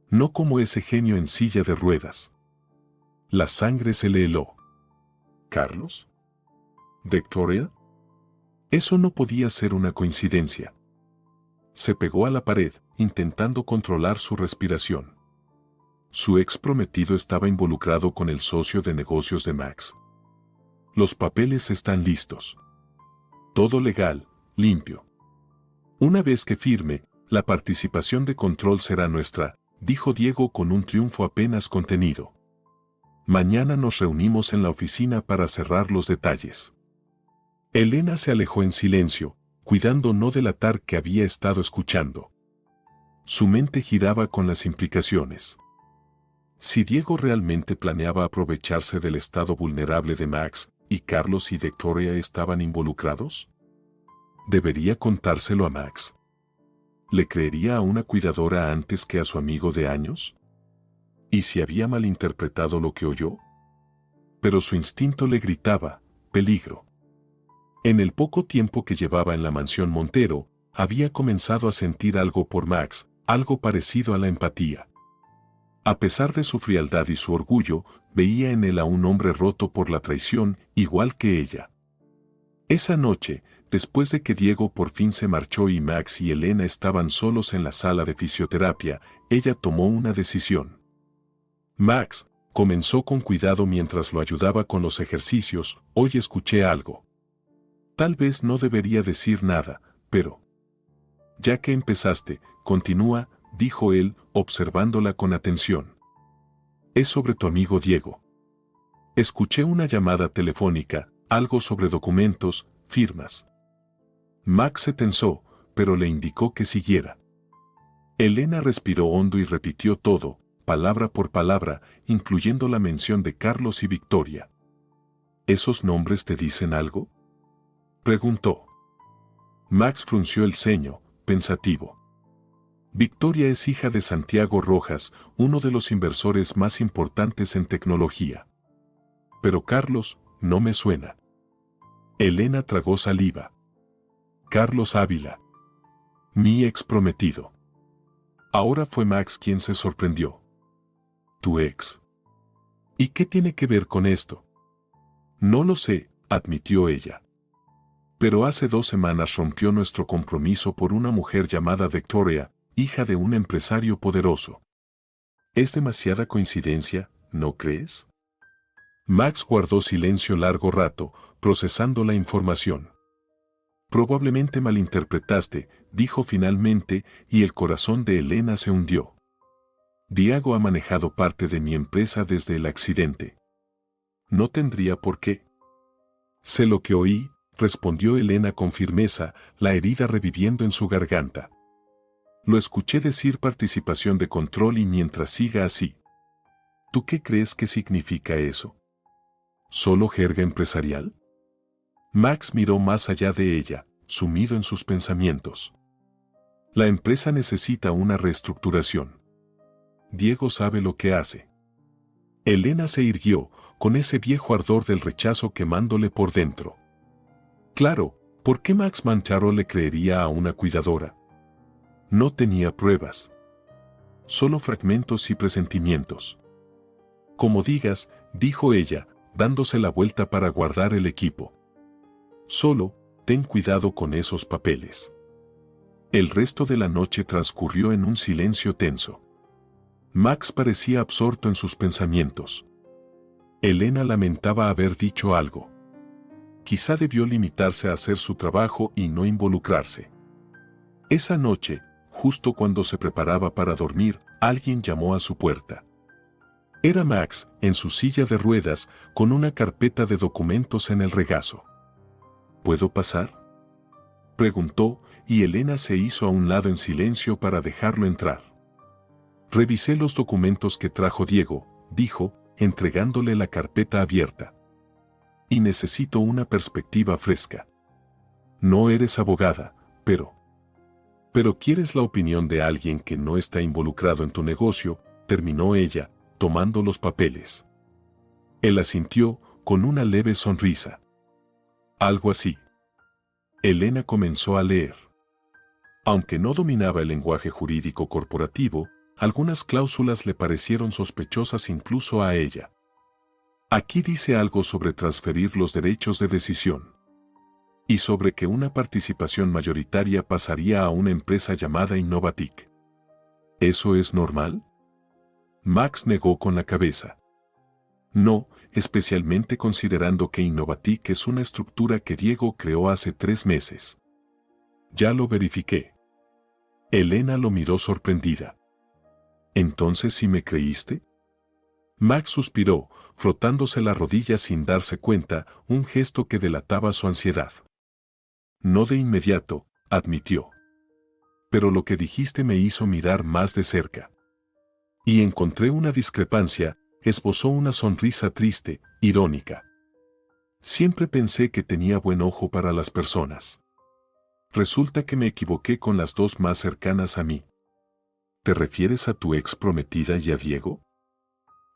No como ese genio en silla de ruedas». La sangre se le heló. ¿Carlos? ¿Victoria? Eso no podía ser una coincidencia. Se pegó a la pared, intentando controlar su respiración. Su ex prometido estaba involucrado con el socio de negocios de Max. Los papeles están listos. Todo legal, limpio. Una vez que firme, la participación de control será nuestra, dijo Diego con un triunfo apenas contenido. Mañana nos reunimos en la oficina para cerrar los detalles. Elena se alejó en silencio, cuidando no delatar que había estado escuchando. Su mente giraba con las implicaciones. Si Diego realmente planeaba aprovecharse del estado vulnerable de Max, y Carlos y Victoria estaban involucrados, ¿debería contárselo a Max? ¿Le creería a una cuidadora antes que a su amigo de años? ¿Y si había malinterpretado lo que oyó? Pero su instinto le gritaba, peligro. En el poco tiempo que llevaba en la mansión Montero, había comenzado a sentir algo por Max, algo parecido a la empatía. A pesar de su frialdad y su orgullo, veía en él a un hombre roto por la traición, igual que ella. Esa noche, después de que Diego por fin se marchó y Max y Elena estaban solos en la sala de fisioterapia, ella tomó una decisión. «Max», comenzó con cuidado mientras lo ayudaba con los ejercicios, «hoy escuché algo. Tal vez no debería decir nada, pero...». «Ya que empezaste, continúa», dijo él, observándola con atención. «Es sobre tu amigo Diego. Escuché una llamada telefónica, algo sobre documentos, firmas». Max se tensó, pero le indicó que siguiera. Elena respiró hondo y repitió todo, palabra por palabra, incluyendo la mención de Carlos y Victoria. «¿Esos nombres te dicen algo?», preguntó. Max frunció el ceño, pensativo. Victoria es hija de Santiago Rojas, uno de los inversores más importantes en tecnología. Pero Carlos, no me suena. Elena tragó saliva. Carlos Ávila. Mi ex prometido. Ahora fue Max quien se sorprendió. ¿Tu ex? ¿Y qué tiene que ver con esto? No lo sé, admitió ella. Pero hace 2 semanas rompió nuestro compromiso por una mujer llamada Victoria, hija de un empresario poderoso. Es demasiada coincidencia, ¿no crees? Max guardó silencio largo rato, procesando la información. Probablemente malinterpretaste, dijo finalmente, y el corazón de Elena se hundió. Diego ha manejado parte de mi empresa desde el accidente. No tendría por qué. Sé lo que oí, respondió Elena con firmeza, la herida reviviendo en su garganta. Lo escuché decir participación de control y mientras siga así. ¿Tú qué crees que significa eso? ¿Solo jerga empresarial? Max miró más allá de ella, sumido en sus pensamientos. La empresa necesita una reestructuración. Diego sabe lo que hace. Elena se irguió, con ese viejo ardor del rechazo quemándole por dentro. Claro, ¿por qué Max Mancharo le creería a una cuidadora? No tenía pruebas. Solo fragmentos y presentimientos. Como digas, dijo ella, dándose la vuelta para guardar el equipo. Solo, ten cuidado con esos papeles. El resto de la noche transcurrió en un silencio tenso. Max parecía absorto en sus pensamientos. Elena lamentaba haber dicho algo. Quizá debió limitarse a hacer su trabajo y no involucrarse. Esa noche, justo cuando se preparaba para dormir, alguien llamó a su puerta. Era Max, en su silla de ruedas, con una carpeta de documentos en el regazo. ¿Puedo pasar?, preguntó, y Elena se hizo a un lado en silencio para dejarlo entrar. Revisé los documentos que trajo Diego, dijo, entregándole la carpeta abierta. Y necesito una perspectiva fresca. No eres abogada, pero quieres la opinión de alguien que no está involucrado en tu negocio, terminó ella, tomando los papeles. Él asintió, con una leve sonrisa. Algo así. Elena comenzó a leer. Aunque no dominaba el lenguaje jurídico corporativo, algunas cláusulas le parecieron sospechosas incluso a ella. Aquí dice algo sobre transferir los derechos de decisión. Y sobre que una participación mayoritaria pasaría a una empresa llamada Innovatic. ¿Eso es normal? Max negó con la cabeza. No, especialmente considerando que Innovatic es una estructura que Diego creó hace 3 meses. Ya lo verifiqué. Elena lo miró sorprendida. ¿Entonces sí me creíste? Max suspiró, frotándose la rodilla sin darse cuenta, un gesto que delataba su ansiedad. No de inmediato, admitió. Pero lo que dijiste me hizo mirar más de cerca. Y encontré una discrepancia, esbozó una sonrisa triste, irónica. Siempre pensé que tenía buen ojo para las personas. Resulta que me equivoqué con las 2 más cercanas a mí. ¿Te refieres a tu ex prometida y a Diego?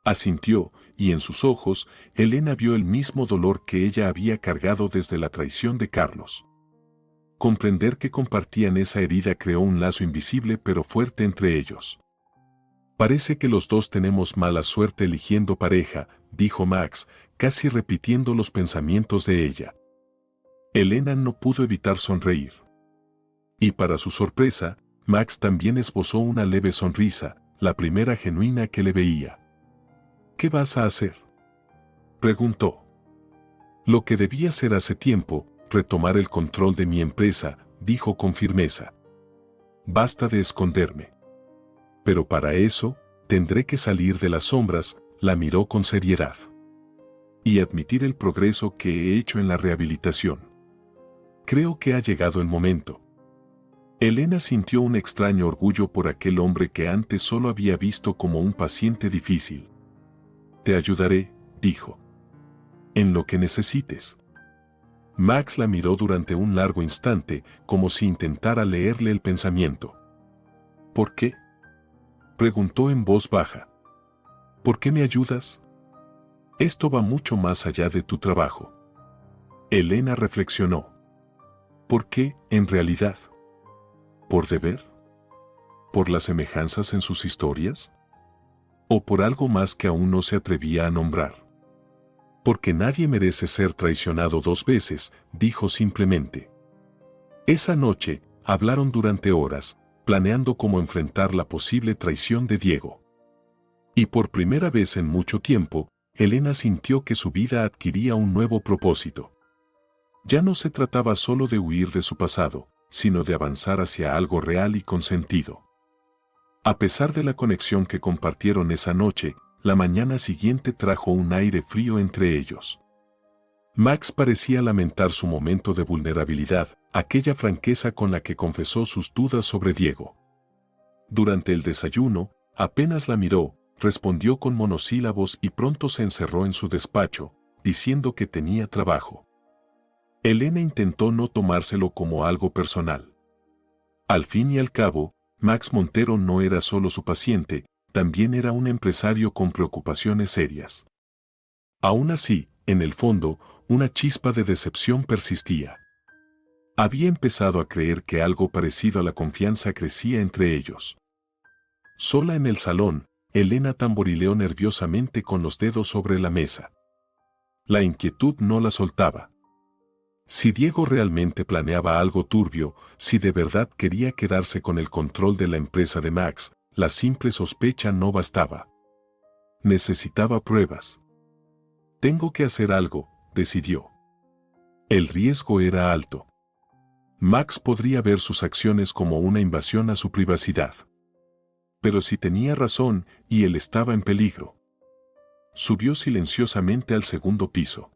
Asintió, y en sus ojos, Elena vio el mismo dolor que ella había cargado desde la traición de Carlos. Comprender que compartían esa herida creó un lazo invisible pero fuerte entre ellos. Parece que los 2 tenemos mala suerte eligiendo pareja, dijo Max, casi repitiendo los pensamientos de ella. Elena no pudo evitar sonreír. Y para su sorpresa, Max también esbozó una leve sonrisa, la primera genuina que le veía. ¿Qué vas a hacer?, preguntó. Lo que debí hacer hace tiempo, retomar el control de mi empresa, dijo con firmeza. Basta de esconderme. Pero para eso, tendré que salir de las sombras, la miró con seriedad. Y admitir el progreso que he hecho en la rehabilitación. Creo que ha llegado el momento. Elena sintió un extraño orgullo por aquel hombre que antes solo había visto como un paciente difícil. Te ayudaré, dijo. En lo que necesites. Max la miró durante un largo instante, como si intentara leerle el pensamiento. ¿Por qué?, preguntó en voz baja. ¿Por qué me ayudas? Esto va mucho más allá de tu trabajo. Elena reflexionó. ¿Por qué, en realidad? ¿Por deber? ¿Por las semejanzas en sus historias? ¿O por algo más que aún no se atrevía a nombrar? Porque nadie merece ser traicionado 2 veces, dijo simplemente. Esa noche, hablaron durante horas, planeando cómo enfrentar la posible traición de Diego. Y por primera vez en mucho tiempo, Elena sintió que su vida adquiría un nuevo propósito. Ya no se trataba solo de huir de su pasado, sino de avanzar hacia algo real y con sentido. A pesar de la conexión que compartieron esa noche, la mañana siguiente trajo un aire frío entre ellos. Max parecía lamentar su momento de vulnerabilidad, aquella franqueza con la que confesó sus dudas sobre Diego. Durante el desayuno, apenas la miró, respondió con monosílabos y pronto se encerró en su despacho, diciendo que tenía trabajo. Elena intentó no tomárselo como algo personal. Al fin y al cabo, Max Montero no era solo su paciente, también era un empresario con preocupaciones serias. Aún así, en el fondo, una chispa de decepción persistía. Había empezado a creer que algo parecido a la confianza crecía entre ellos. Sola en el salón, Elena tamborileó nerviosamente con los dedos sobre la mesa. La inquietud no la soltaba. Si Diego realmente planeaba algo turbio, si de verdad quería quedarse con el control de la empresa de Max, la simple sospecha no bastaba. Necesitaba pruebas. Tengo que hacer algo, decidió. El riesgo era alto. Max podría ver sus acciones como una invasión a su privacidad. Pero si tenía razón y él estaba en peligro. Subió silenciosamente al segundo piso.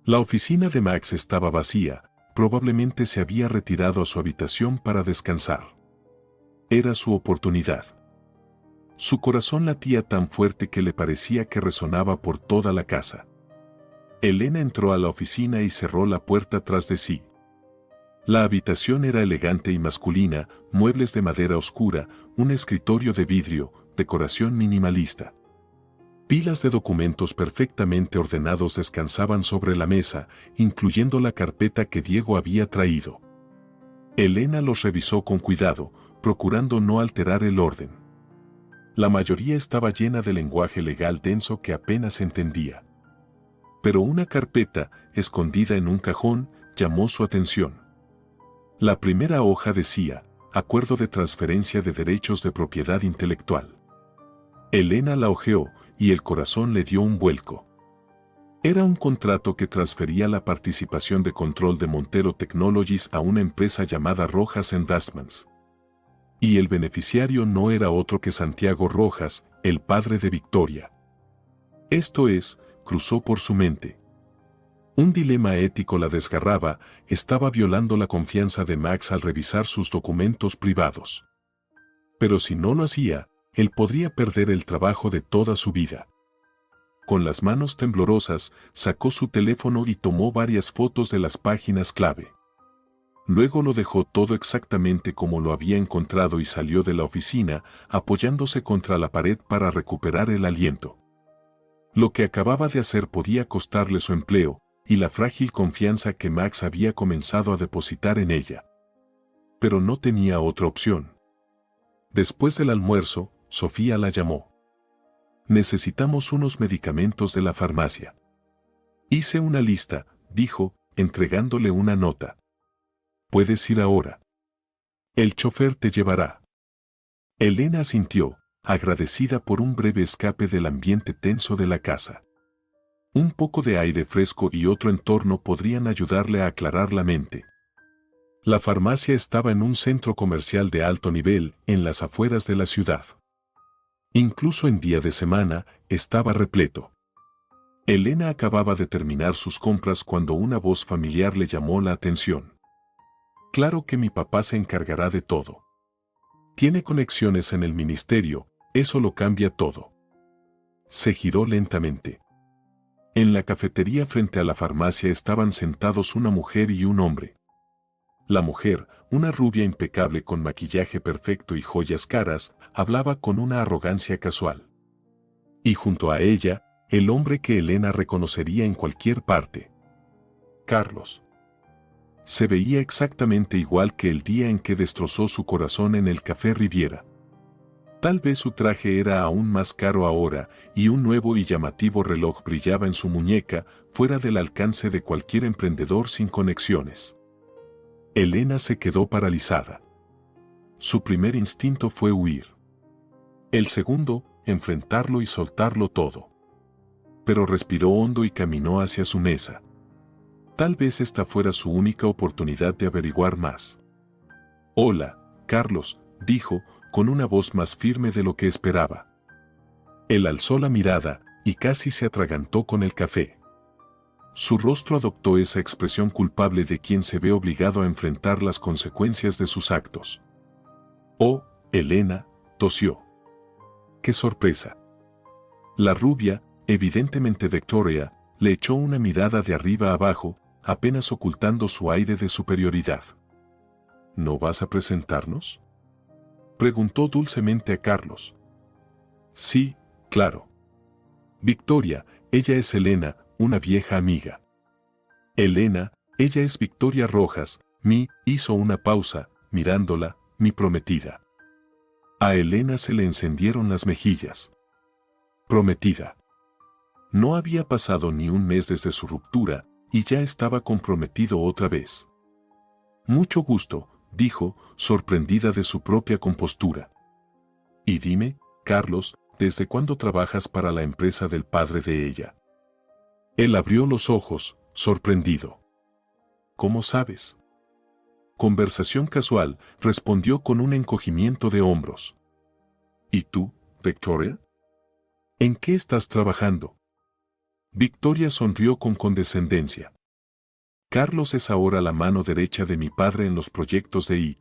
La oficina de Max estaba vacía, probablemente se había retirado a su habitación para descansar. Era su oportunidad. Su corazón latía tan fuerte que le parecía que resonaba por toda la casa. Elena entró a la oficina y cerró la puerta tras de sí. La habitación era elegante y masculina, muebles de madera oscura, un escritorio de vidrio, decoración minimalista. Pilas de documentos perfectamente ordenados descansaban sobre la mesa, incluyendo la carpeta que Diego había traído. Elena los revisó con cuidado, procurando no alterar el orden. La mayoría estaba llena de lenguaje legal denso que apenas entendía. Pero una carpeta, escondida en un cajón, llamó su atención. La primera hoja decía, Acuerdo de transferencia de derechos de propiedad intelectual. Elena la hojeó, y el corazón le dio un vuelco. Era un contrato que transfería la participación de control de Montero Technologies a una empresa llamada Rojas Investments. Y el beneficiario no era otro que Santiago Rojas, el padre de Victoria. Esto es, cruzó por su mente. Un dilema ético la desgarraba, estaba violando la confianza de Max al revisar sus documentos privados. Pero si no lo hacía, él podría perder el trabajo de toda su vida. Con las manos temblorosas, sacó su teléfono y tomó varias fotos de las páginas clave. Luego lo dejó todo exactamente como lo había encontrado y salió de la oficina, apoyándose contra la pared para recuperar el aliento. Lo que acababa de hacer podía costarle su empleo, y la frágil confianza que Max había comenzado a depositar en ella. Pero no tenía otra opción. Después del almuerzo, Sofía la llamó. Necesitamos unos medicamentos de la farmacia. Hice una lista, dijo, entregándole una nota. Puedes ir ahora. El chofer te llevará. Elena asintió, agradecida por un breve escape del ambiente tenso de la casa. Un poco de aire fresco y otro entorno podrían ayudarle a aclarar la mente. La farmacia estaba en un centro comercial de alto nivel, en las afueras de la ciudad. Incluso en día de semana, estaba repleto. Elena acababa de terminar sus compras cuando una voz familiar le llamó la atención. Claro que mi papá se encargará de todo. Tiene conexiones en el ministerio, eso lo cambia todo. Se giró lentamente. En la cafetería frente a la farmacia estaban sentados una mujer y un hombre. La mujer, una rubia impecable con maquillaje perfecto y joyas caras, hablaba con una arrogancia casual. Y junto a ella, el hombre que Elena reconocería en cualquier parte. Carlos. Se veía exactamente igual que el día en que destrozó su corazón en el Café Riviera. Tal vez su traje era aún más caro ahora, y un nuevo y llamativo reloj brillaba en su muñeca, fuera del alcance de cualquier emprendedor sin conexiones. Elena se quedó paralizada. Su primer instinto fue huir. El segundo, enfrentarlo y soltarlo todo. Pero respiró hondo y caminó hacia su mesa. Tal vez esta fuera su única oportunidad de averiguar más. Hola, Carlos, dijo, con una voz más firme de lo que esperaba. Él alzó la mirada, y casi se atragantó con el café. Su rostro adoptó esa expresión culpable de quien se ve obligado a enfrentar las consecuencias de sus actos. «Oh, Elena», tosió. ¡Qué sorpresa! La rubia, evidentemente Victoria, le echó una mirada de arriba a abajo, apenas ocultando su aire de superioridad. «¿No vas a presentarnos?», preguntó dulcemente a Carlos. «Sí, claro. Victoria, ella es Elena, una vieja amiga». «Elena, ella es Victoria Rojas», hizo una pausa, mirándola, mi prometida. A Elena se le encendieron las mejillas. Prometida. No había pasado ni un mes desde su ruptura, y ya estaba comprometido otra vez. «Mucho gusto», dijo, sorprendida de su propia compostura. «Y dime, Carlos, ¿desde cuándo trabajas para la empresa del padre de ella?». Él abrió los ojos, sorprendido. «¿Cómo sabes?». «Conversación casual», respondió con un encogimiento de hombros. «¿Y tú, Victoria? ¿En qué estás trabajando?». Victoria sonrió con condescendencia. «Carlos es ahora la mano derecha de mi padre en los proyectos de IT.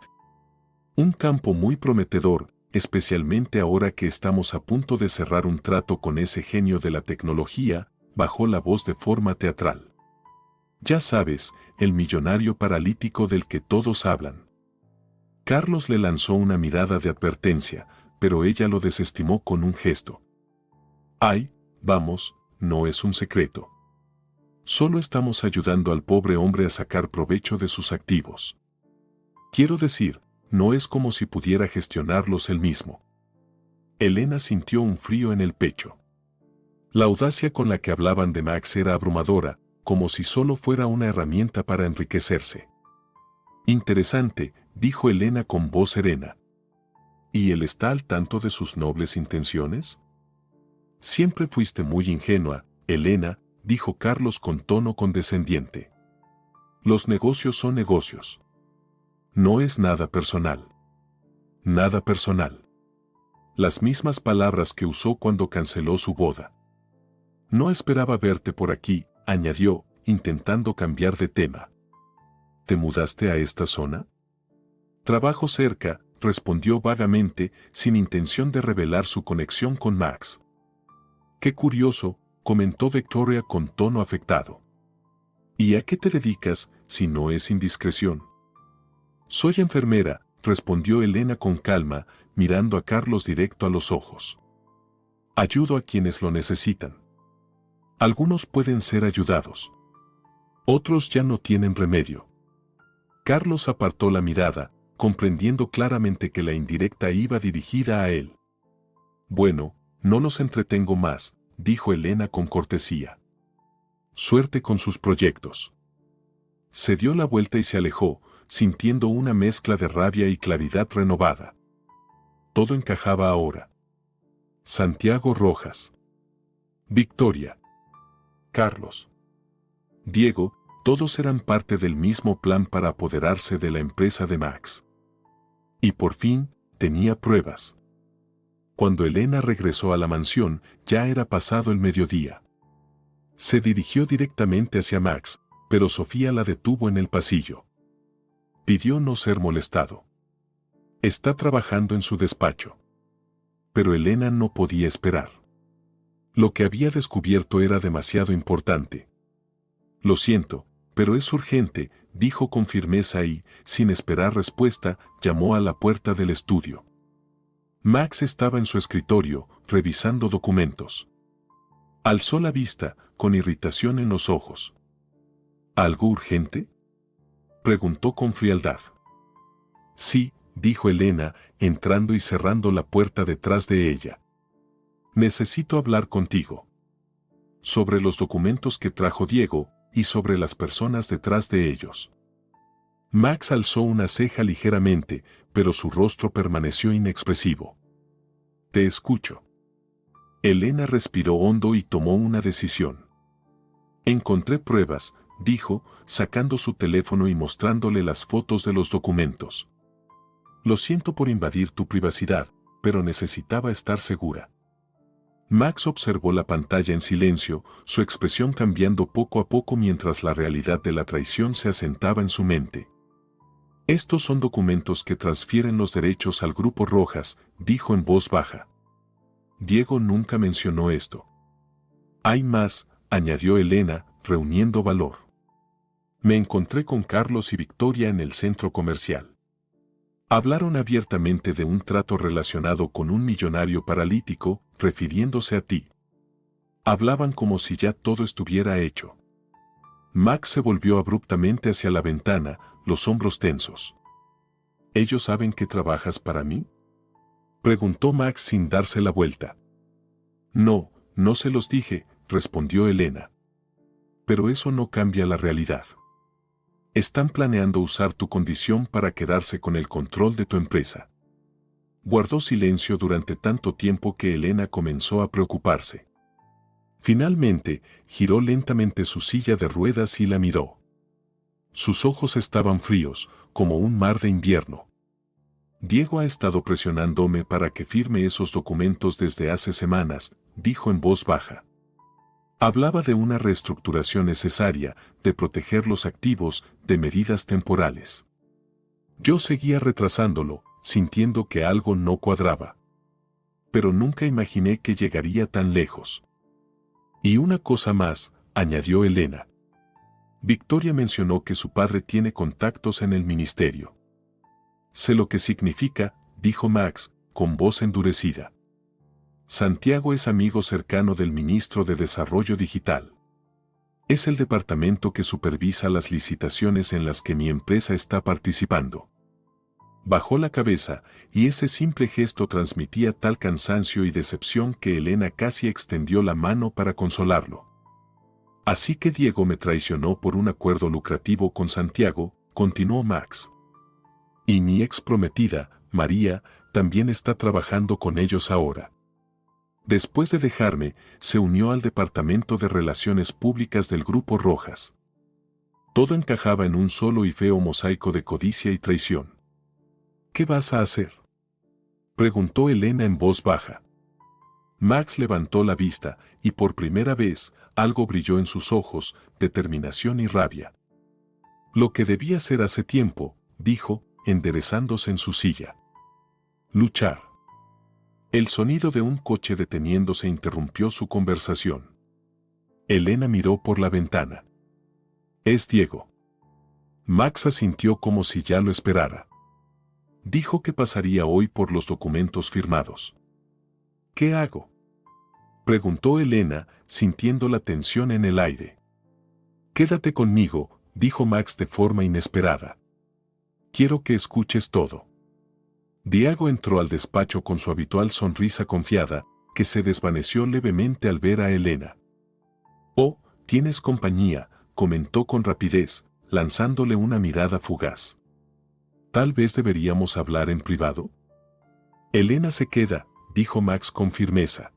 Un campo muy prometedor, especialmente ahora que estamos a punto de cerrar un trato con ese genio de la tecnología», bajó la voz de forma teatral. «Ya sabes, el millonario paralítico del que todos hablan». Carlos le lanzó una mirada de advertencia, pero ella lo desestimó con un gesto. «Ay, vamos, no es un secreto. Solo estamos ayudando al pobre hombre a sacar provecho de sus activos. Quiero decir, no es como si pudiera gestionarlos él mismo». Elena sintió un frío en el pecho. La audacia con la que hablaban de Max era abrumadora, como si solo fuera una herramienta para enriquecerse. «Interesante», dijo Elena con voz serena. «¿Y él está al tanto de sus nobles intenciones?». «Siempre fuiste muy ingenua, Elena», dijo Carlos con tono condescendiente. «Los negocios son negocios. No es nada personal». «Nada personal». Las mismas palabras que usó cuando canceló su boda. «No esperaba verte por aquí», añadió, intentando cambiar de tema. «¿Te mudaste a esta zona?». «Trabajo cerca», respondió vagamente, sin intención de revelar su conexión con Max. «Qué curioso», comentó Victoria con tono afectado. «¿Y a qué te dedicas, si no es indiscreción?». «Soy enfermera», respondió Elena con calma, mirando a Carlos directo a los ojos. «Ayudo a quienes lo necesitan. Algunos pueden ser ayudados. Otros ya no tienen remedio». Carlos apartó la mirada, comprendiendo claramente que la indirecta iba dirigida a él. «Bueno, no los entretengo más», dijo Elena con cortesía. «Suerte con sus proyectos». Se dio la vuelta y se alejó, sintiendo una mezcla de rabia y claridad renovada. Todo encajaba ahora. Santiago Rojas. Victoria. Carlos. Diego, todos eran parte del mismo plan para apoderarse de la empresa de Max. Y por fin, tenía pruebas. Cuando Elena regresó a la mansión, ya era pasado el mediodía. Se dirigió directamente hacia Max, pero Sofía la detuvo en el pasillo. Pidió no ser molestado. «Está trabajando en su despacho». Pero Elena no podía esperar. Lo que había descubierto era demasiado importante. «Lo siento, pero es urgente», dijo con firmeza y, sin esperar respuesta, llamó a la puerta del estudio. Max estaba en su escritorio, revisando documentos. Alzó la vista, con irritación en los ojos. «¿Algo urgente?», preguntó con frialdad. «Sí», dijo Elena, entrando y cerrando la puerta detrás de ella. «Necesito hablar contigo. Sobre los documentos que trajo Diego, y sobre las personas detrás de ellos». Max alzó una ceja ligeramente, pero su rostro permaneció inexpresivo. «Te escucho». Elena respiró hondo y tomó una decisión. «Encontré pruebas», dijo, sacando su teléfono y mostrándole las fotos de los documentos. «Lo siento por invadir tu privacidad, pero necesitaba estar segura». Max observó la pantalla en silencio, su expresión cambiando poco a poco mientras la realidad de la traición se asentaba en su mente. Estos son documentos que transfieren los derechos al Grupo Rojas, dijo en voz baja. Diego nunca mencionó esto. Hay más, añadió Elena, reuniendo valor. Me encontré con Carlos y Victoria en el centro comercial. Hablaron abiertamente de un trato relacionado con un millonario paralítico, refiriéndose a ti. Hablaban como si ya todo estuviera hecho. Max se volvió abruptamente hacia la ventana, los hombros tensos. ¿Ellos saben que trabajas para mí?, preguntó Max sin darse la vuelta. No, no se los dije, respondió Elena. Pero eso no cambia la realidad. Están planeando usar tu condición para quedarse con el control de tu empresa. Guardó silencio durante tanto tiempo que Elena comenzó a preocuparse. Finalmente, giró lentamente su silla de ruedas y la miró. Sus ojos estaban fríos, como un mar de invierno. Diego ha estado presionándome para que firme esos documentos desde hace semanas, dijo en voz baja. Hablaba de una reestructuración necesaria, de proteger los activos, de medidas temporales. Yo seguía retrasándolo, sintiendo que algo no cuadraba. Pero nunca imaginé que llegaría tan lejos. Y una cosa más, añadió Elena. Victoria mencionó que su padre tiene contactos en el ministerio. Sé lo que significa, dijo Max, con voz endurecida. Santiago es amigo cercano del ministro de Desarrollo Digital. Es el departamento que supervisa las licitaciones en las que mi empresa está participando. Bajó la cabeza, y ese simple gesto transmitía tal cansancio y decepción que Elena casi extendió la mano para consolarlo. Así que Diego me traicionó por un acuerdo lucrativo con Santiago, continuó Max. Y mi ex prometida, María, también está trabajando con ellos ahora. Después de dejarme, se unió al Departamento de Relaciones Públicas del Grupo Rojas. Todo encajaba en un solo y feo mosaico de codicia y traición. ¿Qué vas a hacer?, preguntó Elena en voz baja. Max levantó la vista, y por primera vez, algo brilló en sus ojos, determinación y rabia. Lo que debía ser hace tiempo, dijo, enderezándose en su silla. Luchar. El sonido de un coche deteniéndose interrumpió su conversación. Elena miró por la ventana. Es Diego. Max asintió como si ya lo esperara. Dijo que pasaría hoy por los documentos firmados. ¿Qué hago?, preguntó Elena, sintiendo la tensión en el aire. Quédate conmigo, dijo Max de forma inesperada. Quiero que escuches todo. Diego entró al despacho con su habitual sonrisa confiada, que se desvaneció levemente al ver a Elena. Oh, tienes compañía, comentó con rapidez, lanzándole una mirada fugaz. Tal vez deberíamos hablar en privado. Elena se queda, dijo Max con firmeza.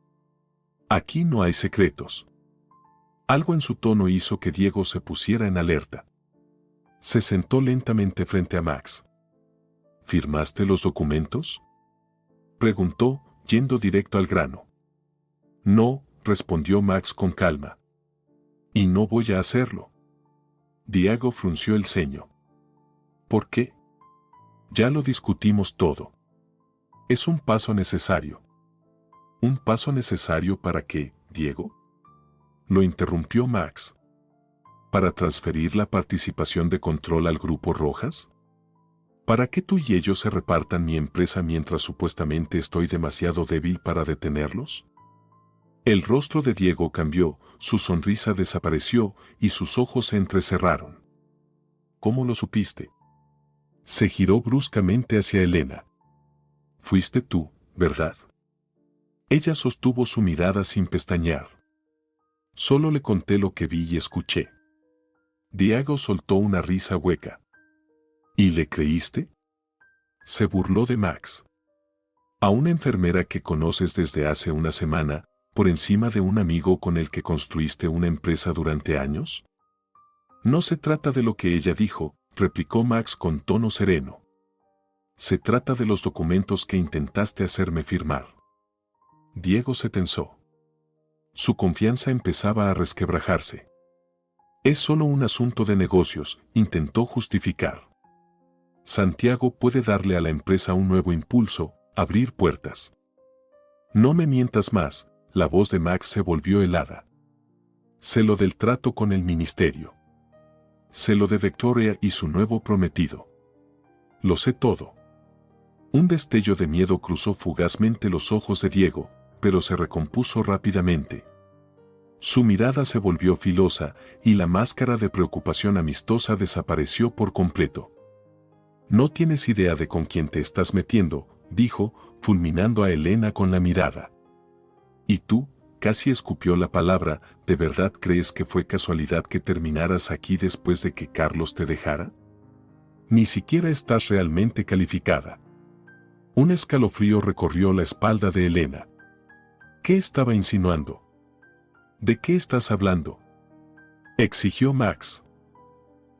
Aquí no hay secretos. Algo en su tono hizo que Diego se pusiera en alerta. Se sentó lentamente frente a Max. ¿Firmaste los documentos?, preguntó, yendo directo al grano. No, respondió Max con calma. Y no voy a hacerlo. Diego frunció el ceño. ¿Por qué? Ya lo discutimos todo. Es un paso necesario. ¿Un paso necesario para qué, Diego?, lo interrumpió Max. ¿Para transferir la participación de control al Grupo Rojas? ¿Para que tú y ellos se repartan mi empresa mientras supuestamente estoy demasiado débil para detenerlos? El rostro de Diego cambió, su sonrisa desapareció y sus ojos se entrecerraron. ¿Cómo lo supiste? Se giró bruscamente hacia Elena. Fuiste tú, ¿verdad? Ella sostuvo su mirada sin pestañear. Solo le conté lo que vi y escuché. Diego soltó una risa hueca. ¿Y le creíste?, se burló de Max. ¿A una enfermera que conoces desde hace una semana, por encima de un amigo con el que construiste una empresa durante años? No se trata de lo que ella dijo, replicó Max con tono sereno. Se trata de los documentos que intentaste hacerme firmar. Diego se tensó. Su confianza empezaba a resquebrajarse. Es solo un asunto de negocios, intentó justificar. Santiago puede darle a la empresa un nuevo impulso, abrir puertas. No me mientas más, la voz de Max se volvió helada. Sé lo del trato con el ministerio. Sé lo de Victoria y su nuevo prometido. Lo sé todo. Un destello de miedo cruzó fugazmente los ojos de Diego, pero se recompuso rápidamente. Su mirada se volvió filosa y la máscara de preocupación amistosa desapareció por completo. No tienes idea de con quién te estás metiendo, dijo, fulminando a Elena con la mirada. ¿Y tú? Casi escupió la palabra, ¿de verdad crees que fue casualidad que terminaras aquí después de que Carlos te dejara? Ni siquiera estás realmente calificada. Un escalofrío recorrió la espalda de Elena. ¿Qué estaba insinuando? ¿De qué estás hablando?, exigió Max.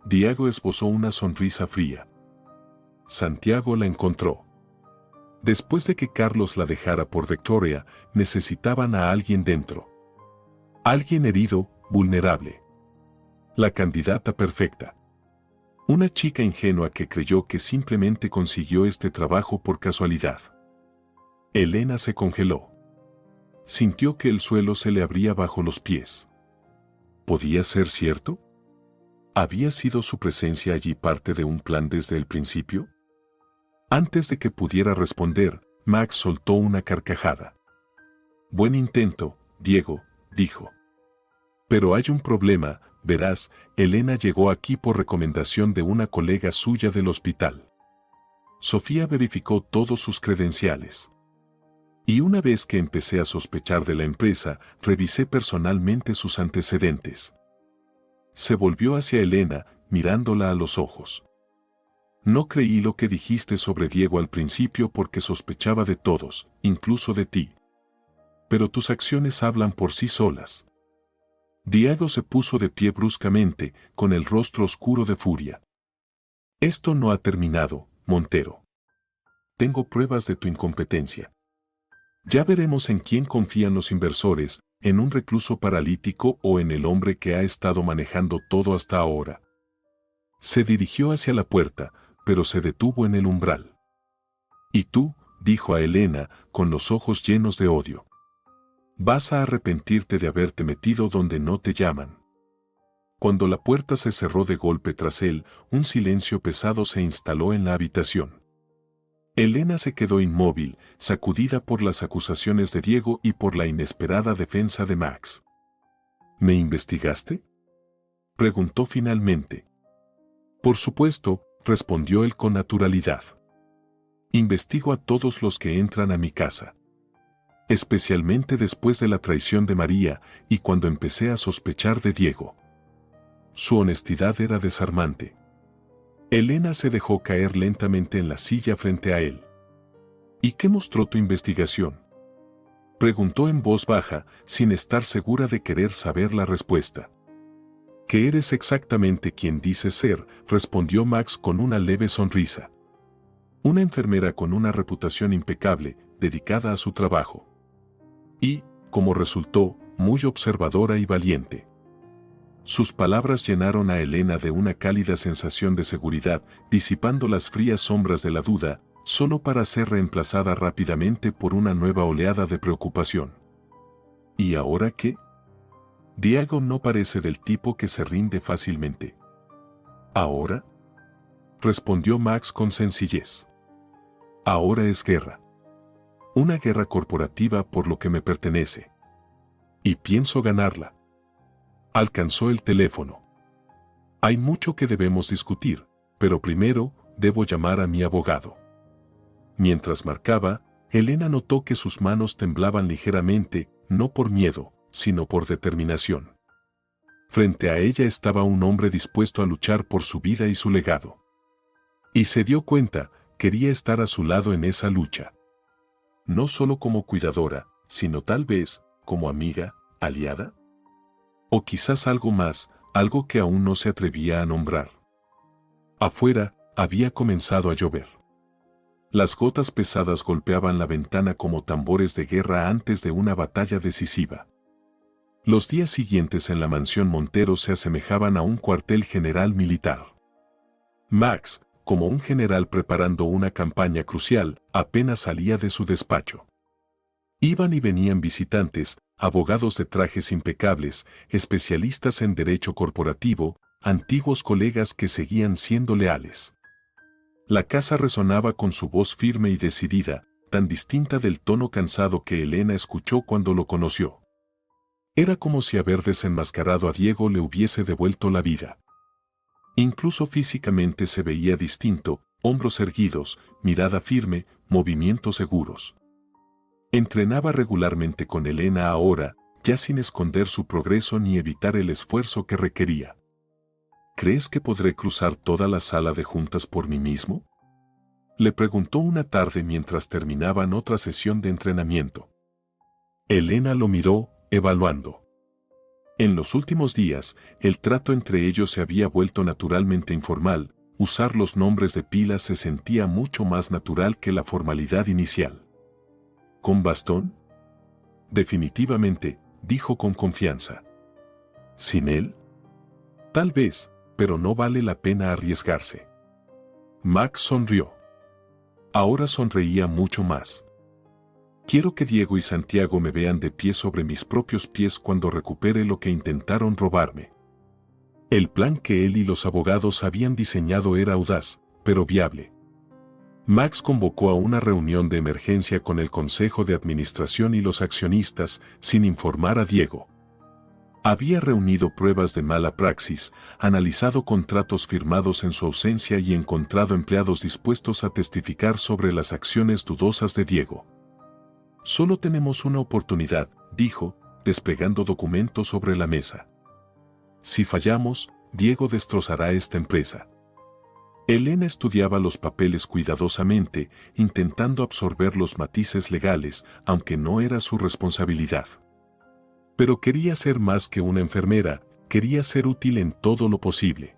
Diego esbozó una sonrisa fría. Santiago la encontró. Después de que Carlos la dejara por Victoria, necesitaban a alguien dentro. Alguien herido, vulnerable. La candidata perfecta. Una chica ingenua que creyó que simplemente consiguió este trabajo por casualidad. Elena se congeló. Sintió que el suelo se le abría bajo los pies. ¿Podía ser cierto? ¿Había sido su presencia allí parte de un plan desde el principio? Antes de que pudiera responder, Max soltó una carcajada. Buen intento, Diego, dijo. Pero hay un problema, verás, Elena llegó aquí por recomendación de una colega suya del hospital. Sofía verificó todos sus credenciales. Y una vez que empecé a sospechar de la empresa, revisé personalmente sus antecedentes. Se volvió hacia Elena, mirándola a los ojos. No creí lo que dijiste sobre Diego al principio porque sospechaba de todos, incluso de ti. Pero tus acciones hablan por sí solas. Diego se puso de pie bruscamente, con el rostro oscuro de furia. Esto no ha terminado, Montero. Tengo pruebas de tu incompetencia. Ya veremos en quién confían los inversores, en un recluso paralítico o en el hombre que ha estado manejando todo hasta ahora. Se dirigió hacia la puerta, pero se detuvo en el umbral. Y tú, dijo a Elena, con los ojos llenos de odio. Vas a arrepentirte de haberte metido donde no te llaman. Cuando la puerta se cerró de golpe tras él, un silencio pesado se instaló en la habitación. Elena se quedó inmóvil, sacudida por las acusaciones de Diego y por la inesperada defensa de Max. ¿Me investigaste?, preguntó finalmente. Por supuesto, respondió él con naturalidad. Investigo a todos los que entran a mi casa. Especialmente después de la traición de María y cuando empecé a sospechar de Diego. Su honestidad era desarmante. Elena se dejó caer lentamente en la silla frente a él. ¿Y qué mostró tu investigación?, preguntó en voz baja, sin estar segura de querer saber la respuesta. Que eres exactamente quien dices ser, respondió Max con una leve sonrisa. Una enfermera con una reputación impecable, dedicada a su trabajo. Y, como resultó, muy observadora y valiente. Sus palabras llenaron a Elena de una cálida sensación de seguridad, disipando las frías sombras de la duda, solo para ser reemplazada rápidamente por una nueva oleada de preocupación. ¿Y ahora qué? Diego no parece del tipo que se rinde fácilmente. ¿Ahora?, respondió Max con sencillez. Ahora es guerra. Una guerra corporativa por lo que me pertenece. Y pienso ganarla. Alcanzó el teléfono. Hay mucho que debemos discutir, pero primero debo llamar a mi abogado. Mientras marcaba, Elena notó que sus manos temblaban ligeramente, no por miedo, sino por determinación. Frente a ella estaba un hombre dispuesto a luchar por su vida y su legado. Y se dio cuenta, quería estar a su lado en esa lucha. No solo como cuidadora, sino tal vez, como amiga, aliada. O quizás algo más, algo que aún no se atrevía a nombrar. Afuera, había comenzado a llover. Las gotas pesadas golpeaban la ventana como tambores de guerra antes de una batalla decisiva. Los días siguientes en la mansión Montero se asemejaban a un cuartel general militar. Max, como un general preparando una campaña crucial, apenas salía de su despacho. Iban y venían visitantes, abogados de trajes impecables, especialistas en derecho corporativo, antiguos colegas que seguían siendo leales. La casa resonaba con su voz firme y decidida, tan distinta del tono cansado que Elena escuchó cuando lo conoció. Era como si haber desenmascarado a Diego le hubiese devuelto la vida. Incluso físicamente se veía distinto, hombros erguidos, mirada firme, movimientos seguros. Entrenaba regularmente con Elena ahora, ya sin esconder su progreso ni evitar el esfuerzo que requería. ¿Crees que podré cruzar toda la sala de juntas por mí mismo? Le preguntó una tarde mientras terminaban otra sesión de entrenamiento. Elena lo miró, evaluando. En los últimos días, el trato entre ellos se había vuelto naturalmente informal, usar los nombres de pila se sentía mucho más natural que la formalidad inicial. ¿Con bastón? Definitivamente, dijo con confianza. ¿Sin él? Tal vez, pero no vale la pena arriesgarse. Max sonrió. Ahora sonreía mucho más. Quiero que Diego y Santiago me vean de pie sobre mis propios pies cuando recupere lo que intentaron robarme. El plan que él y los abogados habían diseñado era audaz, pero viable. Max convocó a una reunión de emergencia con el Consejo de Administración y los accionistas, sin informar a Diego. Había reunido pruebas de mala praxis, analizado contratos firmados en su ausencia y encontrado empleados dispuestos a testificar sobre las acciones dudosas de Diego. Solo tenemos una oportunidad, dijo, desplegando documentos sobre la mesa. Si fallamos, Diego destrozará esta empresa. Elena estudiaba los papeles cuidadosamente, intentando absorber los matices legales, aunque no era su responsabilidad. Pero quería ser más que una enfermera, quería ser útil en todo lo posible.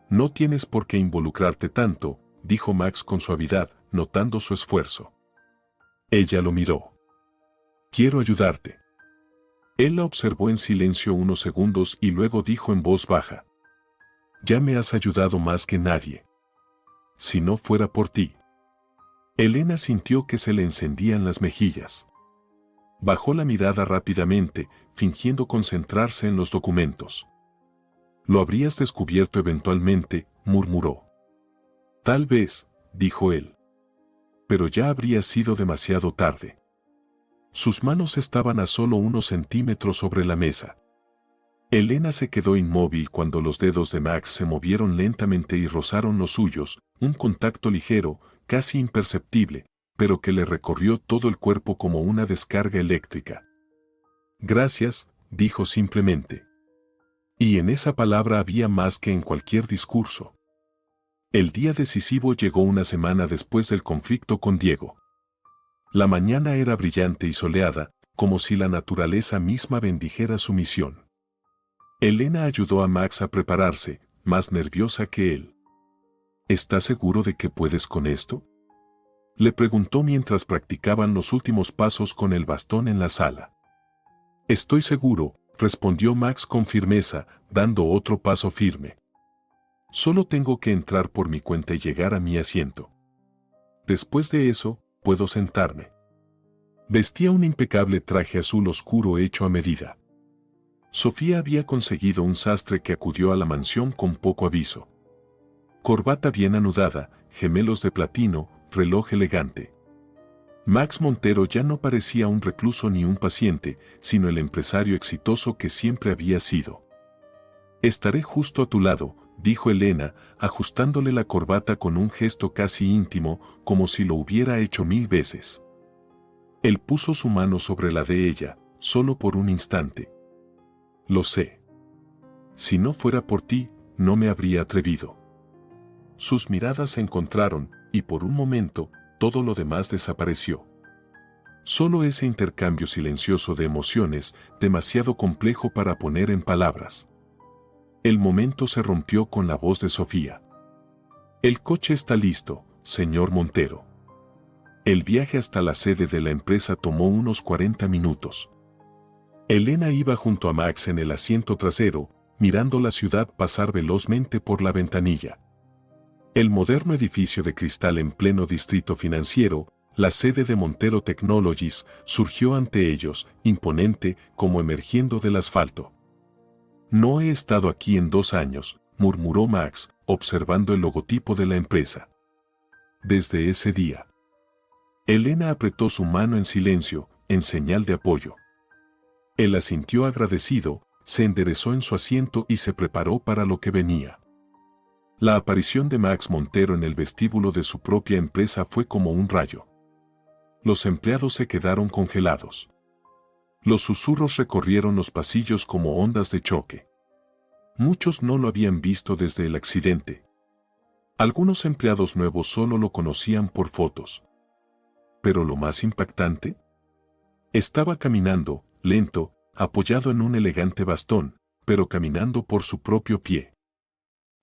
No tienes por qué involucrarte tanto, dijo Max con suavidad, notando su esfuerzo. Ella lo miró. Quiero ayudarte. Él la observó en silencio unos segundos y luego dijo en voz baja. Ya me has ayudado más que nadie. Si no fuera por ti. Elena sintió que se le encendían las mejillas. Bajó la mirada rápidamente, fingiendo concentrarse en los documentos. Lo habrías descubierto eventualmente, murmuró. Tal vez, dijo él. Pero ya habría sido demasiado tarde. Sus manos estaban a solo unos centímetros sobre la mesa. Elena se quedó inmóvil cuando los dedos de Max se movieron lentamente y rozaron los suyos, un contacto ligero, casi imperceptible, pero que le recorrió todo el cuerpo como una descarga eléctrica. Gracias, dijo simplemente. Y en esa palabra había más que en cualquier discurso. El día decisivo llegó una semana después del conflicto con Diego. La mañana era brillante y soleada, como si la naturaleza misma bendijera su misión. Elena ayudó a Max a prepararse, más nerviosa que él. ¿Estás seguro de que puedes con esto? Le preguntó mientras practicaban los últimos pasos con el bastón en la sala. Estoy seguro, respondió Max con firmeza, dando otro paso firme. Solo tengo que entrar por mi cuenta y llegar a mi asiento. Después de eso, puedo sentarme. Vestía un impecable traje azul oscuro hecho a medida. Sofía había conseguido un sastre que acudió a la mansión con poco aviso. Corbata bien anudada, gemelos de platino, reloj elegante. Max Montero ya no parecía un recluso ni un paciente, sino el empresario exitoso que siempre había sido. Estaré justo a tu lado, dijo Elena, ajustándole la corbata con un gesto casi íntimo, como si lo hubiera hecho 1000 veces. Él puso su mano sobre la de ella, solo por un instante. Lo sé. Si no fuera por ti, no me habría atrevido. Sus miradas se encontraron, y por un momento, todo lo demás desapareció. Solo ese intercambio silencioso de emociones, demasiado complejo para poner en palabras. El momento se rompió con la voz de Sofía. El coche está listo, señor Montero. El viaje hasta la sede de la empresa tomó unos 40 minutos. Elena iba junto a Max en el asiento trasero, mirando la ciudad pasar velozmente por la ventanilla. El moderno edificio de cristal en pleno distrito financiero, la sede de Montero Technologies, surgió ante ellos, imponente, como emergiendo del asfalto. No he estado aquí en 2 años, murmuró Max, observando el logotipo de la empresa. Desde ese día. Elena apretó su mano en silencio, en señal de apoyo. Él asintió agradecido, se enderezó en su asiento y se preparó para lo que venía. La aparición de Max Montero en el vestíbulo de su propia empresa fue como un rayo. Los empleados se quedaron congelados. Los susurros recorrieron los pasillos como ondas de choque. Muchos no lo habían visto desde el accidente. Algunos empleados nuevos solo lo conocían por fotos. Pero lo más impactante, estaba caminando, lento, apoyado en un elegante bastón, pero caminando por su propio pie.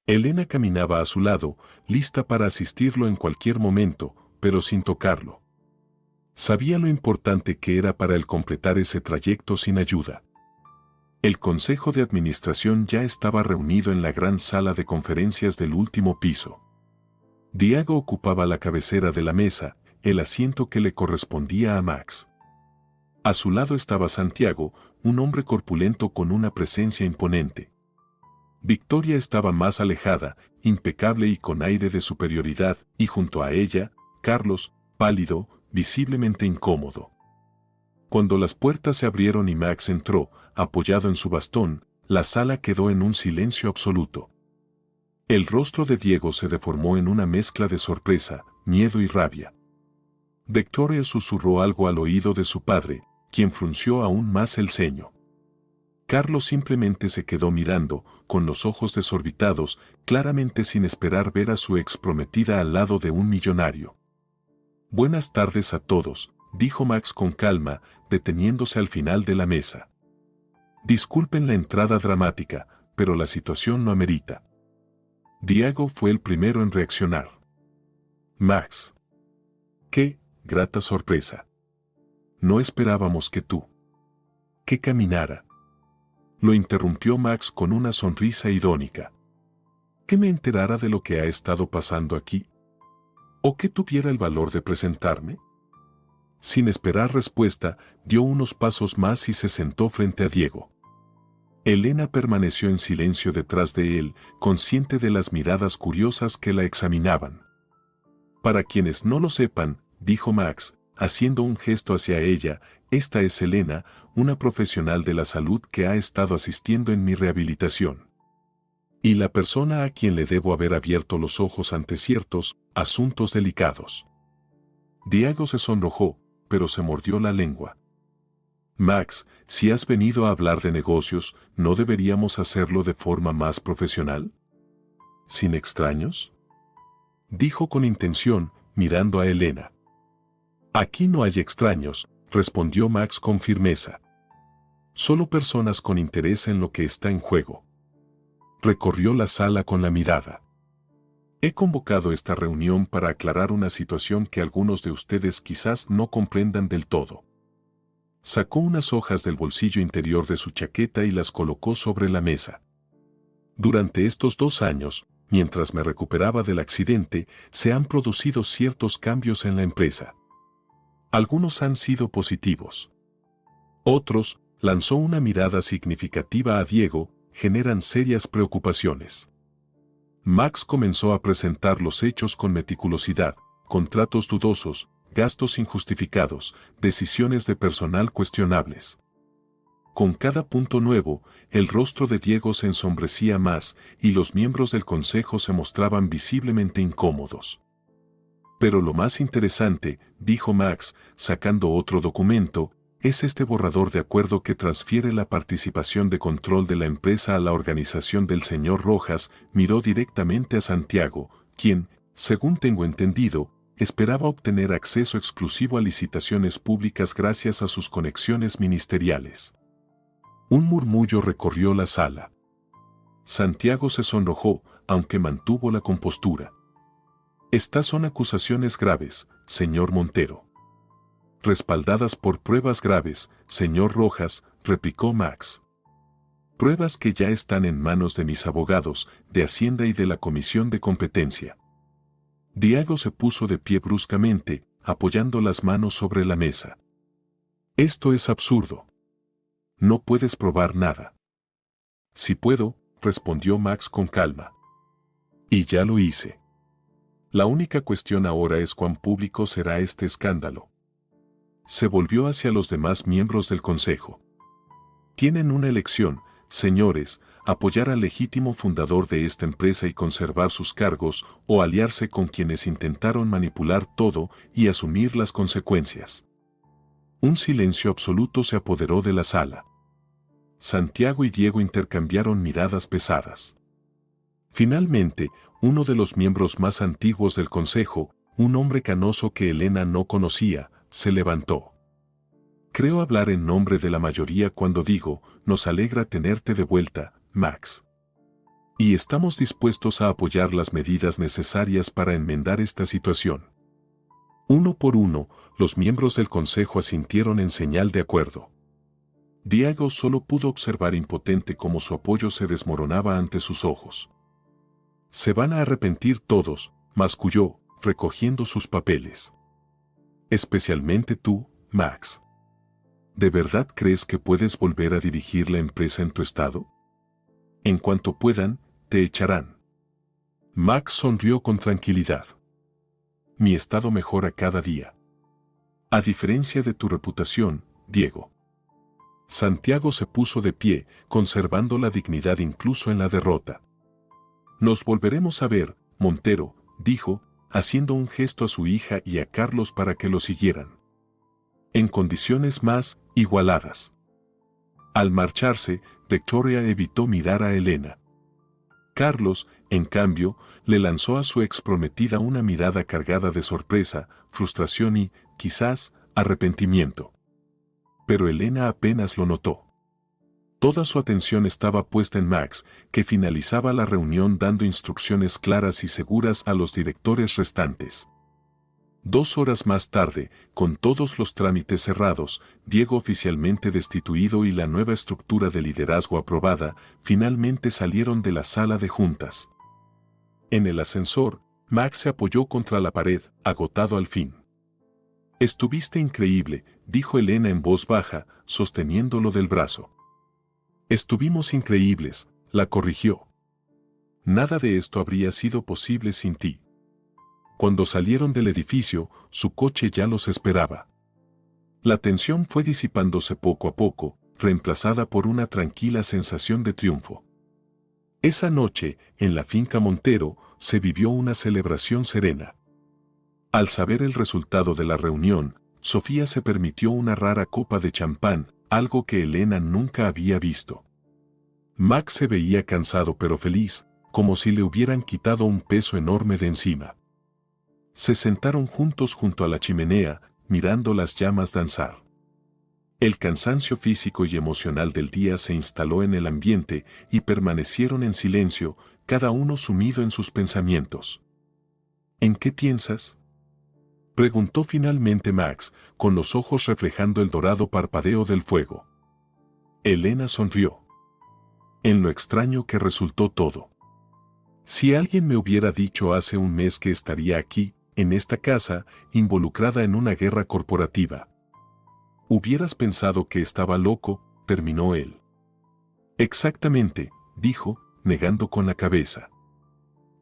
Elena caminaba a su lado, lista para asistirlo en cualquier momento, pero sin tocarlo. Sabía lo importante que era para él completar ese trayecto sin ayuda. El consejo de administración ya estaba reunido en la gran sala de conferencias del último piso. Diego ocupaba la cabecera de la mesa, el asiento que le correspondía a Max. A su lado estaba Santiago, un hombre corpulento con una presencia imponente. Victoria estaba más alejada, impecable y con aire de superioridad, y junto a ella, Carlos, pálido, visiblemente incómodo. Cuando las puertas se abrieron y Max entró, apoyado en su bastón, la sala quedó en un silencio absoluto. El rostro de Diego se deformó en una mezcla de sorpresa, miedo y rabia. Victoria susurró algo al oído de su padre, quien frunció aún más el ceño. Carlos simplemente se quedó mirando, con los ojos desorbitados, claramente sin esperar ver a su ex prometida al lado de un millonario. «Buenas tardes a todos», dijo Max con calma, deteniéndose al final de la mesa. «Disculpen la entrada dramática, pero la situación lo amerita». Diego fue el primero en reaccionar. «Max. Qué grata sorpresa. No esperábamos que tú. Que caminara». Lo interrumpió Max con una sonrisa irónica. ¿Que me enterara de lo que ha estado pasando aquí? ¿O que tuviera el valor de presentarme? Sin esperar respuesta, dio unos pasos más y se sentó frente a Diego. Elena permaneció en silencio detrás de él, consciente de las miradas curiosas que la examinaban. Para quienes no lo sepan, dijo Max, haciendo un gesto hacia ella, esta es Elena, una profesional de la salud que ha estado asistiendo en mi rehabilitación. Y la persona a quien le debo haber abierto los ojos ante ciertos asuntos delicados. Diego se sonrojó, pero se mordió la lengua. Max, si has venido a hablar de negocios, ¿no deberíamos hacerlo de forma más profesional? ¿Sin extraños?, dijo con intención, mirando a Elena. Aquí no hay extraños, respondió Max con firmeza. Solo personas con interés en lo que está en juego. Recorrió la sala con la mirada. He convocado esta reunión para aclarar una situación que algunos de ustedes quizás no comprendan del todo. Sacó unas hojas del bolsillo interior de su chaqueta y las colocó sobre la mesa. Durante estos 2 años, mientras me recuperaba del accidente, se han producido ciertos cambios en la empresa. Algunos han sido positivos. Otros, lanzó una mirada significativa a Diego, generan serias preocupaciones. Max comenzó a presentar los hechos con meticulosidad, contratos dudosos, gastos injustificados, decisiones de personal cuestionables. Con cada punto nuevo, el rostro de Diego se ensombrecía más y los miembros del consejo se mostraban visiblemente incómodos. Pero lo más interesante, dijo Max, sacando otro documento, es este borrador de acuerdo que transfiere la participación de control de la empresa a la organización del señor Rojas. Miró directamente a Santiago, quien, según tengo entendido, esperaba obtener acceso exclusivo a licitaciones públicas gracias a sus conexiones ministeriales. Un murmullo recorrió la sala. Santiago se sonrojó, aunque mantuvo la compostura. Estas son acusaciones graves, señor Montero. Respaldadas por pruebas graves, señor Rojas, replicó Max. Pruebas que ya están en manos de mis abogados, de Hacienda y de la Comisión de Competencia. Diego se puso de pie bruscamente, apoyando las manos sobre la mesa. Esto es absurdo. No puedes probar nada. Sí puedo, respondió Max con calma. Y ya lo hice. La única cuestión ahora es cuán público será este escándalo. Se volvió hacia los demás miembros del consejo. Tienen una elección, señores, apoyar al legítimo fundador de esta empresa y conservar sus cargos, o aliarse con quienes intentaron manipular todo y asumir las consecuencias. Un silencio absoluto se apoderó de la sala. Santiago y Diego intercambiaron miradas pesadas. Finalmente, uno de los miembros más antiguos del consejo, un hombre canoso que Elena no conocía, se levantó. Creo hablar en nombre de la mayoría cuando digo, nos alegra tenerte de vuelta, Max. Y estamos dispuestos a apoyar las medidas necesarias para enmendar esta situación. Uno por uno, los miembros del consejo asintieron en señal de acuerdo. Diego solo pudo observar impotente cómo su apoyo se desmoronaba ante sus ojos. Se van a arrepentir todos, masculló, recogiendo sus papeles. Especialmente tú, Max. ¿De verdad crees que puedes volver a dirigir la empresa en tu estado? En cuanto puedan, te echarán. Max sonrió con tranquilidad. Mi estado mejora cada día. A diferencia de tu reputación, Diego. Santiago se puso de pie, conservando la dignidad incluso en la derrota. Nos volveremos a ver, Montero, dijo, haciendo un gesto a su hija y a Carlos para que lo siguieran. En condiciones más igualadas. Al marcharse, Victoria evitó mirar a Elena. Carlos, en cambio, le lanzó a su exprometida una mirada cargada de sorpresa, frustración y, quizás, arrepentimiento. Pero Elena apenas lo notó. Toda su atención estaba puesta en Max, que finalizaba la reunión dando instrucciones claras y seguras a los directores restantes. 2 horas más tarde, con todos los trámites cerrados, Diego oficialmente destituido y la nueva estructura de liderazgo aprobada, finalmente salieron de la sala de juntas. En el ascensor, Max se apoyó contra la pared, agotado al fin. Estuviste increíble, dijo Elena en voz baja, sosteniéndolo del brazo. Estuvimos increíbles, la corrigió. Nada de esto habría sido posible sin ti. Cuando salieron del edificio, su coche ya los esperaba. La tensión fue disipándose poco a poco, reemplazada por una tranquila sensación de triunfo. Esa noche, en la finca Montero, se vivió una celebración serena. Al saber el resultado de la reunión, Sofía se permitió una rara copa de champán, algo que Elena nunca había visto. Max se veía cansado pero feliz, como si le hubieran quitado un peso enorme de encima. Se sentaron juntos junto a la chimenea, mirando las llamas danzar. El cansancio físico y emocional del día se instaló en el ambiente y permanecieron en silencio, cada uno sumido en sus pensamientos. ¿En qué piensas?, preguntó finalmente Max, con los ojos reflejando el dorado parpadeo del fuego. Elena sonrió. En lo extraño que resultó todo. Si alguien me hubiera dicho hace un mes que estaría aquí, en esta casa, involucrada en una guerra corporativa. Hubieras pensado que estaba loco, terminó él. Exactamente, dijo, negando con la cabeza.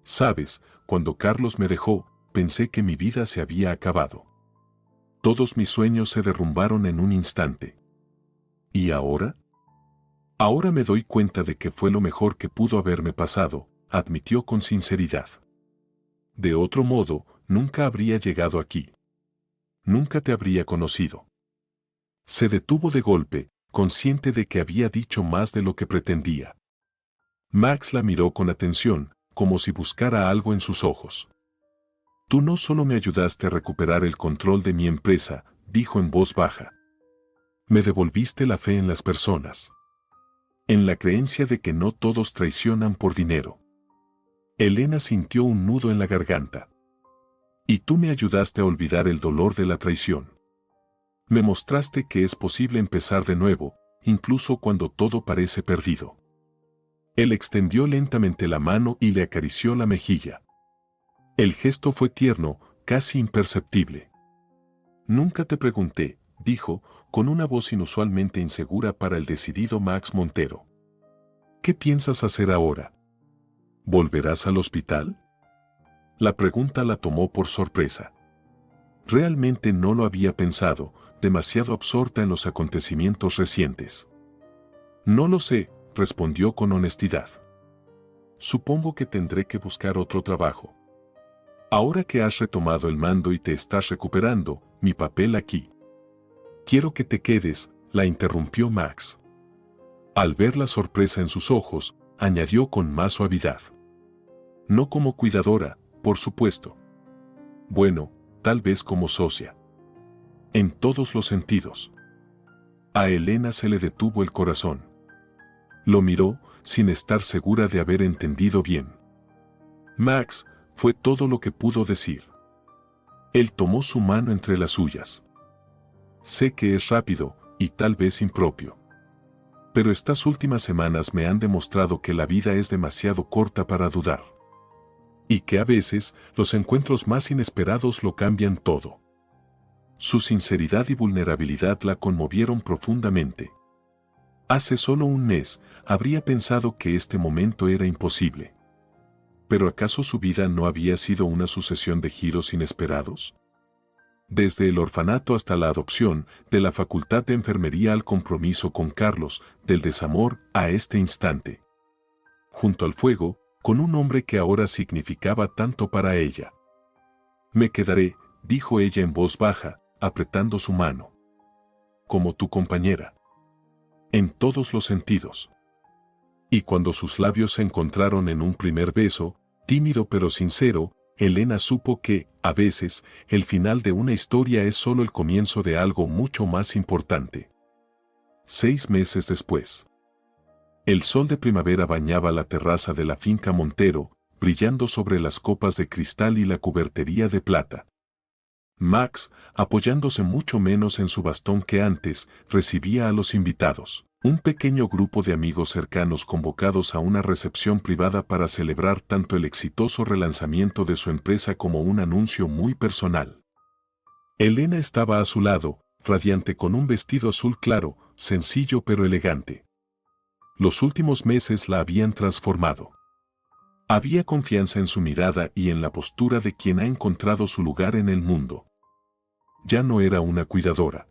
Sabes, cuando Carlos me dejó, pensé que mi vida se había acabado. Todos mis sueños se derrumbaron en un instante. ¿Y ahora? Ahora me doy cuenta de que fue lo mejor que pudo haberme pasado, admitió con sinceridad. De otro modo, nunca habría llegado aquí. Nunca te habría conocido. Se detuvo de golpe, consciente de que había dicho más de lo que pretendía. Max la miró con atención, como si buscara algo en sus ojos. Tú no solo me ayudaste a recuperar el control de mi empresa, dijo en voz baja. Me devolviste la fe en las personas. En la creencia de que no todos traicionan por dinero. Elena sintió un nudo en la garganta. Y tú me ayudaste a olvidar el dolor de la traición. Me mostraste que es posible empezar de nuevo, incluso cuando todo parece perdido. Él extendió lentamente la mano y le acarició la mejilla. El gesto fue tierno, casi imperceptible. Nunca te pregunté, dijo, con una voz inusualmente insegura para el decidido Max Montero. ¿Qué piensas hacer ahora? ¿Volverás al hospital? La pregunta la tomó por sorpresa. Realmente no lo había pensado, demasiado absorta en los acontecimientos recientes. No lo sé, respondió con honestidad. Supongo que tendré que buscar otro trabajo. Ahora que has retomado el mando y te estás recuperando, mi papel aquí. Quiero que te quedes, la interrumpió Max. Al ver la sorpresa en sus ojos, añadió con más suavidad. No como cuidadora, por supuesto. Bueno, tal vez como socia. En todos los sentidos. A Elena se le detuvo el corazón. Lo miró, sin estar segura de haber entendido bien. Max, fue todo lo que pudo decir. Él tomó su mano entre las suyas. Sé que es rápido, y tal vez impropio. Pero estas últimas semanas me han demostrado que la vida es demasiado corta para dudar. Y que a veces, los encuentros más inesperados lo cambian todo. Su sinceridad y vulnerabilidad la conmovieron profundamente. Hace solo un mes, habría pensado que este momento era imposible. ¿Pero acaso su vida no había sido una sucesión de giros inesperados? Desde el orfanato hasta la adopción, de la facultad de enfermería al compromiso con Carlos, del desamor a este instante. Junto al fuego, con un hombre que ahora significaba tanto para ella. Me quedaré, dijo ella en voz baja, apretando su mano. Como tu compañera. En todos los sentidos. Y cuando sus labios se encontraron en un primer beso, tímido pero sincero, Elena supo que, a veces, el final de una historia es solo el comienzo de algo mucho más importante. 6 meses después. El sol de primavera bañaba la terraza de la finca Montero, brillando sobre las copas de cristal y la cubertería de plata. Max, apoyándose mucho menos en su bastón que antes, recibía a los invitados. Un pequeño grupo de amigos cercanos convocados a una recepción privada para celebrar tanto el exitoso relanzamiento de su empresa como un anuncio muy personal. Elena estaba a su lado, radiante con un vestido azul claro, sencillo pero elegante. Los últimos meses la habían transformado. Había confianza en su mirada y en la postura de quien ha encontrado su lugar en el mundo. Ya no era una cuidadora.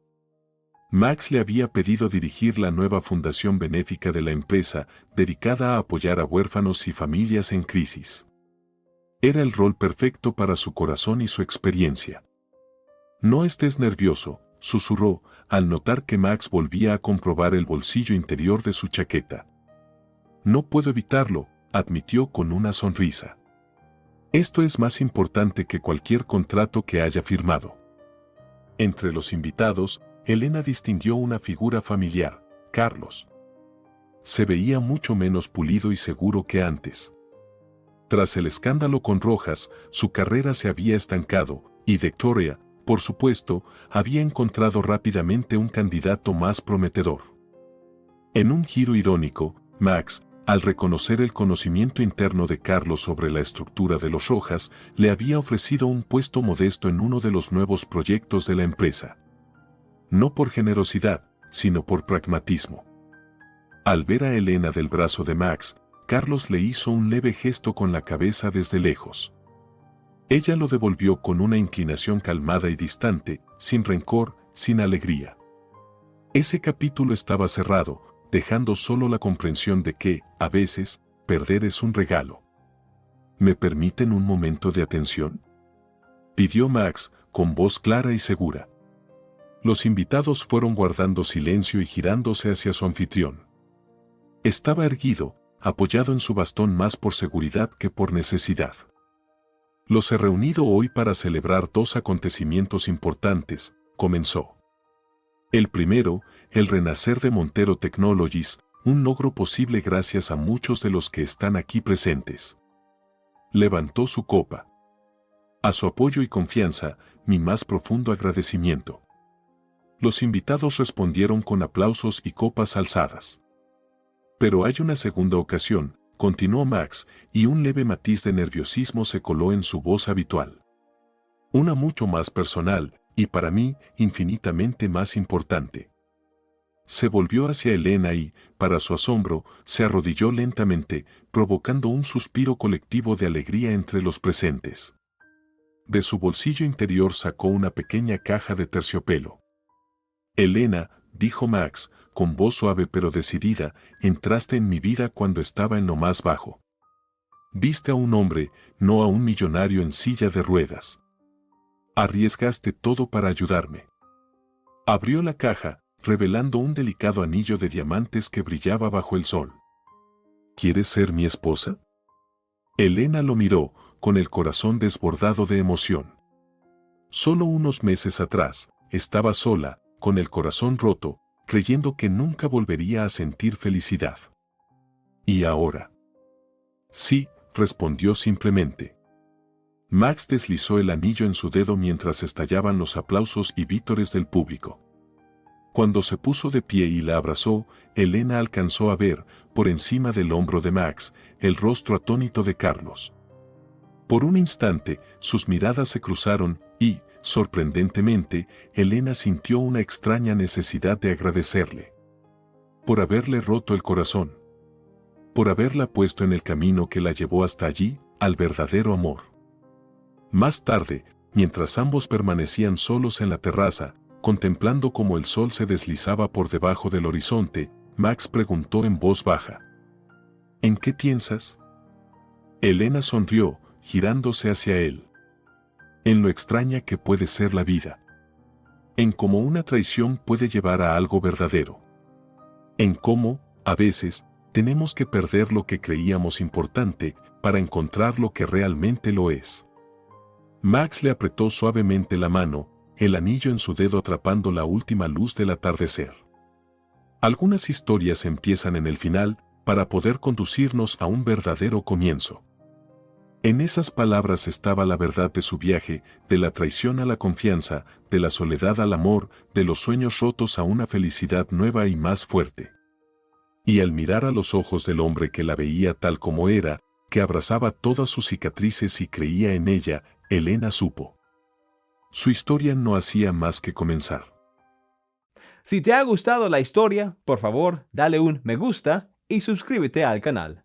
Max le había pedido dirigir la nueva fundación benéfica de la empresa, dedicada a apoyar a huérfanos y familias en crisis. Era el rol perfecto para su corazón y su experiencia. No estés nervioso, susurró, al notar que Max volvía a comprobar el bolsillo interior de su chaqueta. No puedo evitarlo, admitió con una sonrisa. Esto es más importante que cualquier contrato que haya firmado. Entre los invitados, Elena distinguió una figura familiar, Carlos. Se veía mucho menos pulido y seguro que antes. Tras el escándalo con Rojas, su carrera se había estancado, y Victoria, por supuesto, había encontrado rápidamente un candidato más prometedor. En un giro irónico, Max, al reconocer el conocimiento interno de Carlos sobre la estructura de los Rojas, le había ofrecido un puesto modesto en uno de los nuevos proyectos de la empresa. No por generosidad, sino por pragmatismo. Al ver a Elena del brazo de Max, Carlos le hizo un leve gesto con la cabeza desde lejos. Ella lo devolvió con una inclinación calmada y distante, sin rencor, sin alegría. Ese capítulo estaba cerrado, dejando solo la comprensión de que, a veces, perder es un regalo. ¿Me permiten un momento de atención?, pidió Max, con voz clara y segura. Los invitados fueron guardando silencio y girándose hacia su anfitrión. Estaba erguido, apoyado en su bastón más por seguridad que por necesidad. Los he reunido hoy para celebrar 2 acontecimientos importantes, comenzó. El primero, el renacer de Montero Technologies, un logro posible gracias a muchos de los que están aquí presentes. Levantó su copa. A su apoyo y confianza, mi más profundo agradecimiento. Los invitados respondieron con aplausos y copas alzadas. Pero hay una segunda ocasión, continuó Max, y un leve matiz de nerviosismo se coló en su voz habitual. Una mucho más personal, y para mí, infinitamente más importante. Se volvió hacia Elena y, para su asombro, se arrodilló lentamente, provocando un suspiro colectivo de alegría entre los presentes. De su bolsillo interior sacó una pequeña caja de terciopelo. Elena, dijo Max, con voz suave pero decidida, entraste en mi vida cuando estaba en lo más bajo. Viste a un hombre, no a un millonario en silla de ruedas. Arriesgaste todo para ayudarme. Abrió la caja, revelando un delicado anillo de diamantes que brillaba bajo el sol. ¿Quieres ser mi esposa? Elena lo miró, con el corazón desbordado de emoción. Solo unos meses atrás, estaba sola, con el corazón roto, creyendo que nunca volvería a sentir felicidad. ¿Y ahora? Sí, respondió simplemente. Max deslizó el anillo en su dedo mientras estallaban los aplausos y vítores del público. Cuando se puso de pie y la abrazó, Elena alcanzó a ver, por encima del hombro de Max, el rostro atónito de Carlos. Por un instante, sus miradas se cruzaron y, sorprendentemente, Elena sintió una extraña necesidad de agradecerle. Por haberle roto el corazón. Por haberla puesto en el camino que la llevó hasta allí, al verdadero amor. Más tarde, mientras ambos permanecían solos en la terraza, contemplando cómo el sol se deslizaba por debajo del horizonte, Max preguntó en voz baja. ¿En qué piensas? Elena sonrió, girándose hacia él. En lo extraña que puede ser la vida. En cómo una traición puede llevar a algo verdadero. En cómo, a veces, tenemos que perder lo que creíamos importante para encontrar lo que realmente lo es. Max le apretó suavemente la mano, el anillo en su dedo atrapando la última luz del atardecer. Algunas historias empiezan en el final para poder conducirnos a un verdadero comienzo. En esas palabras estaba la verdad de su viaje, de la traición a la confianza, de la soledad al amor, de los sueños rotos a una felicidad nueva y más fuerte. Y al mirar a los ojos del hombre que la veía tal como era, que abrazaba todas sus cicatrices y creía en ella, Elena supo. Su historia no hacía más que comenzar. Si te ha gustado la historia, por favor, dale un me gusta y suscríbete al canal.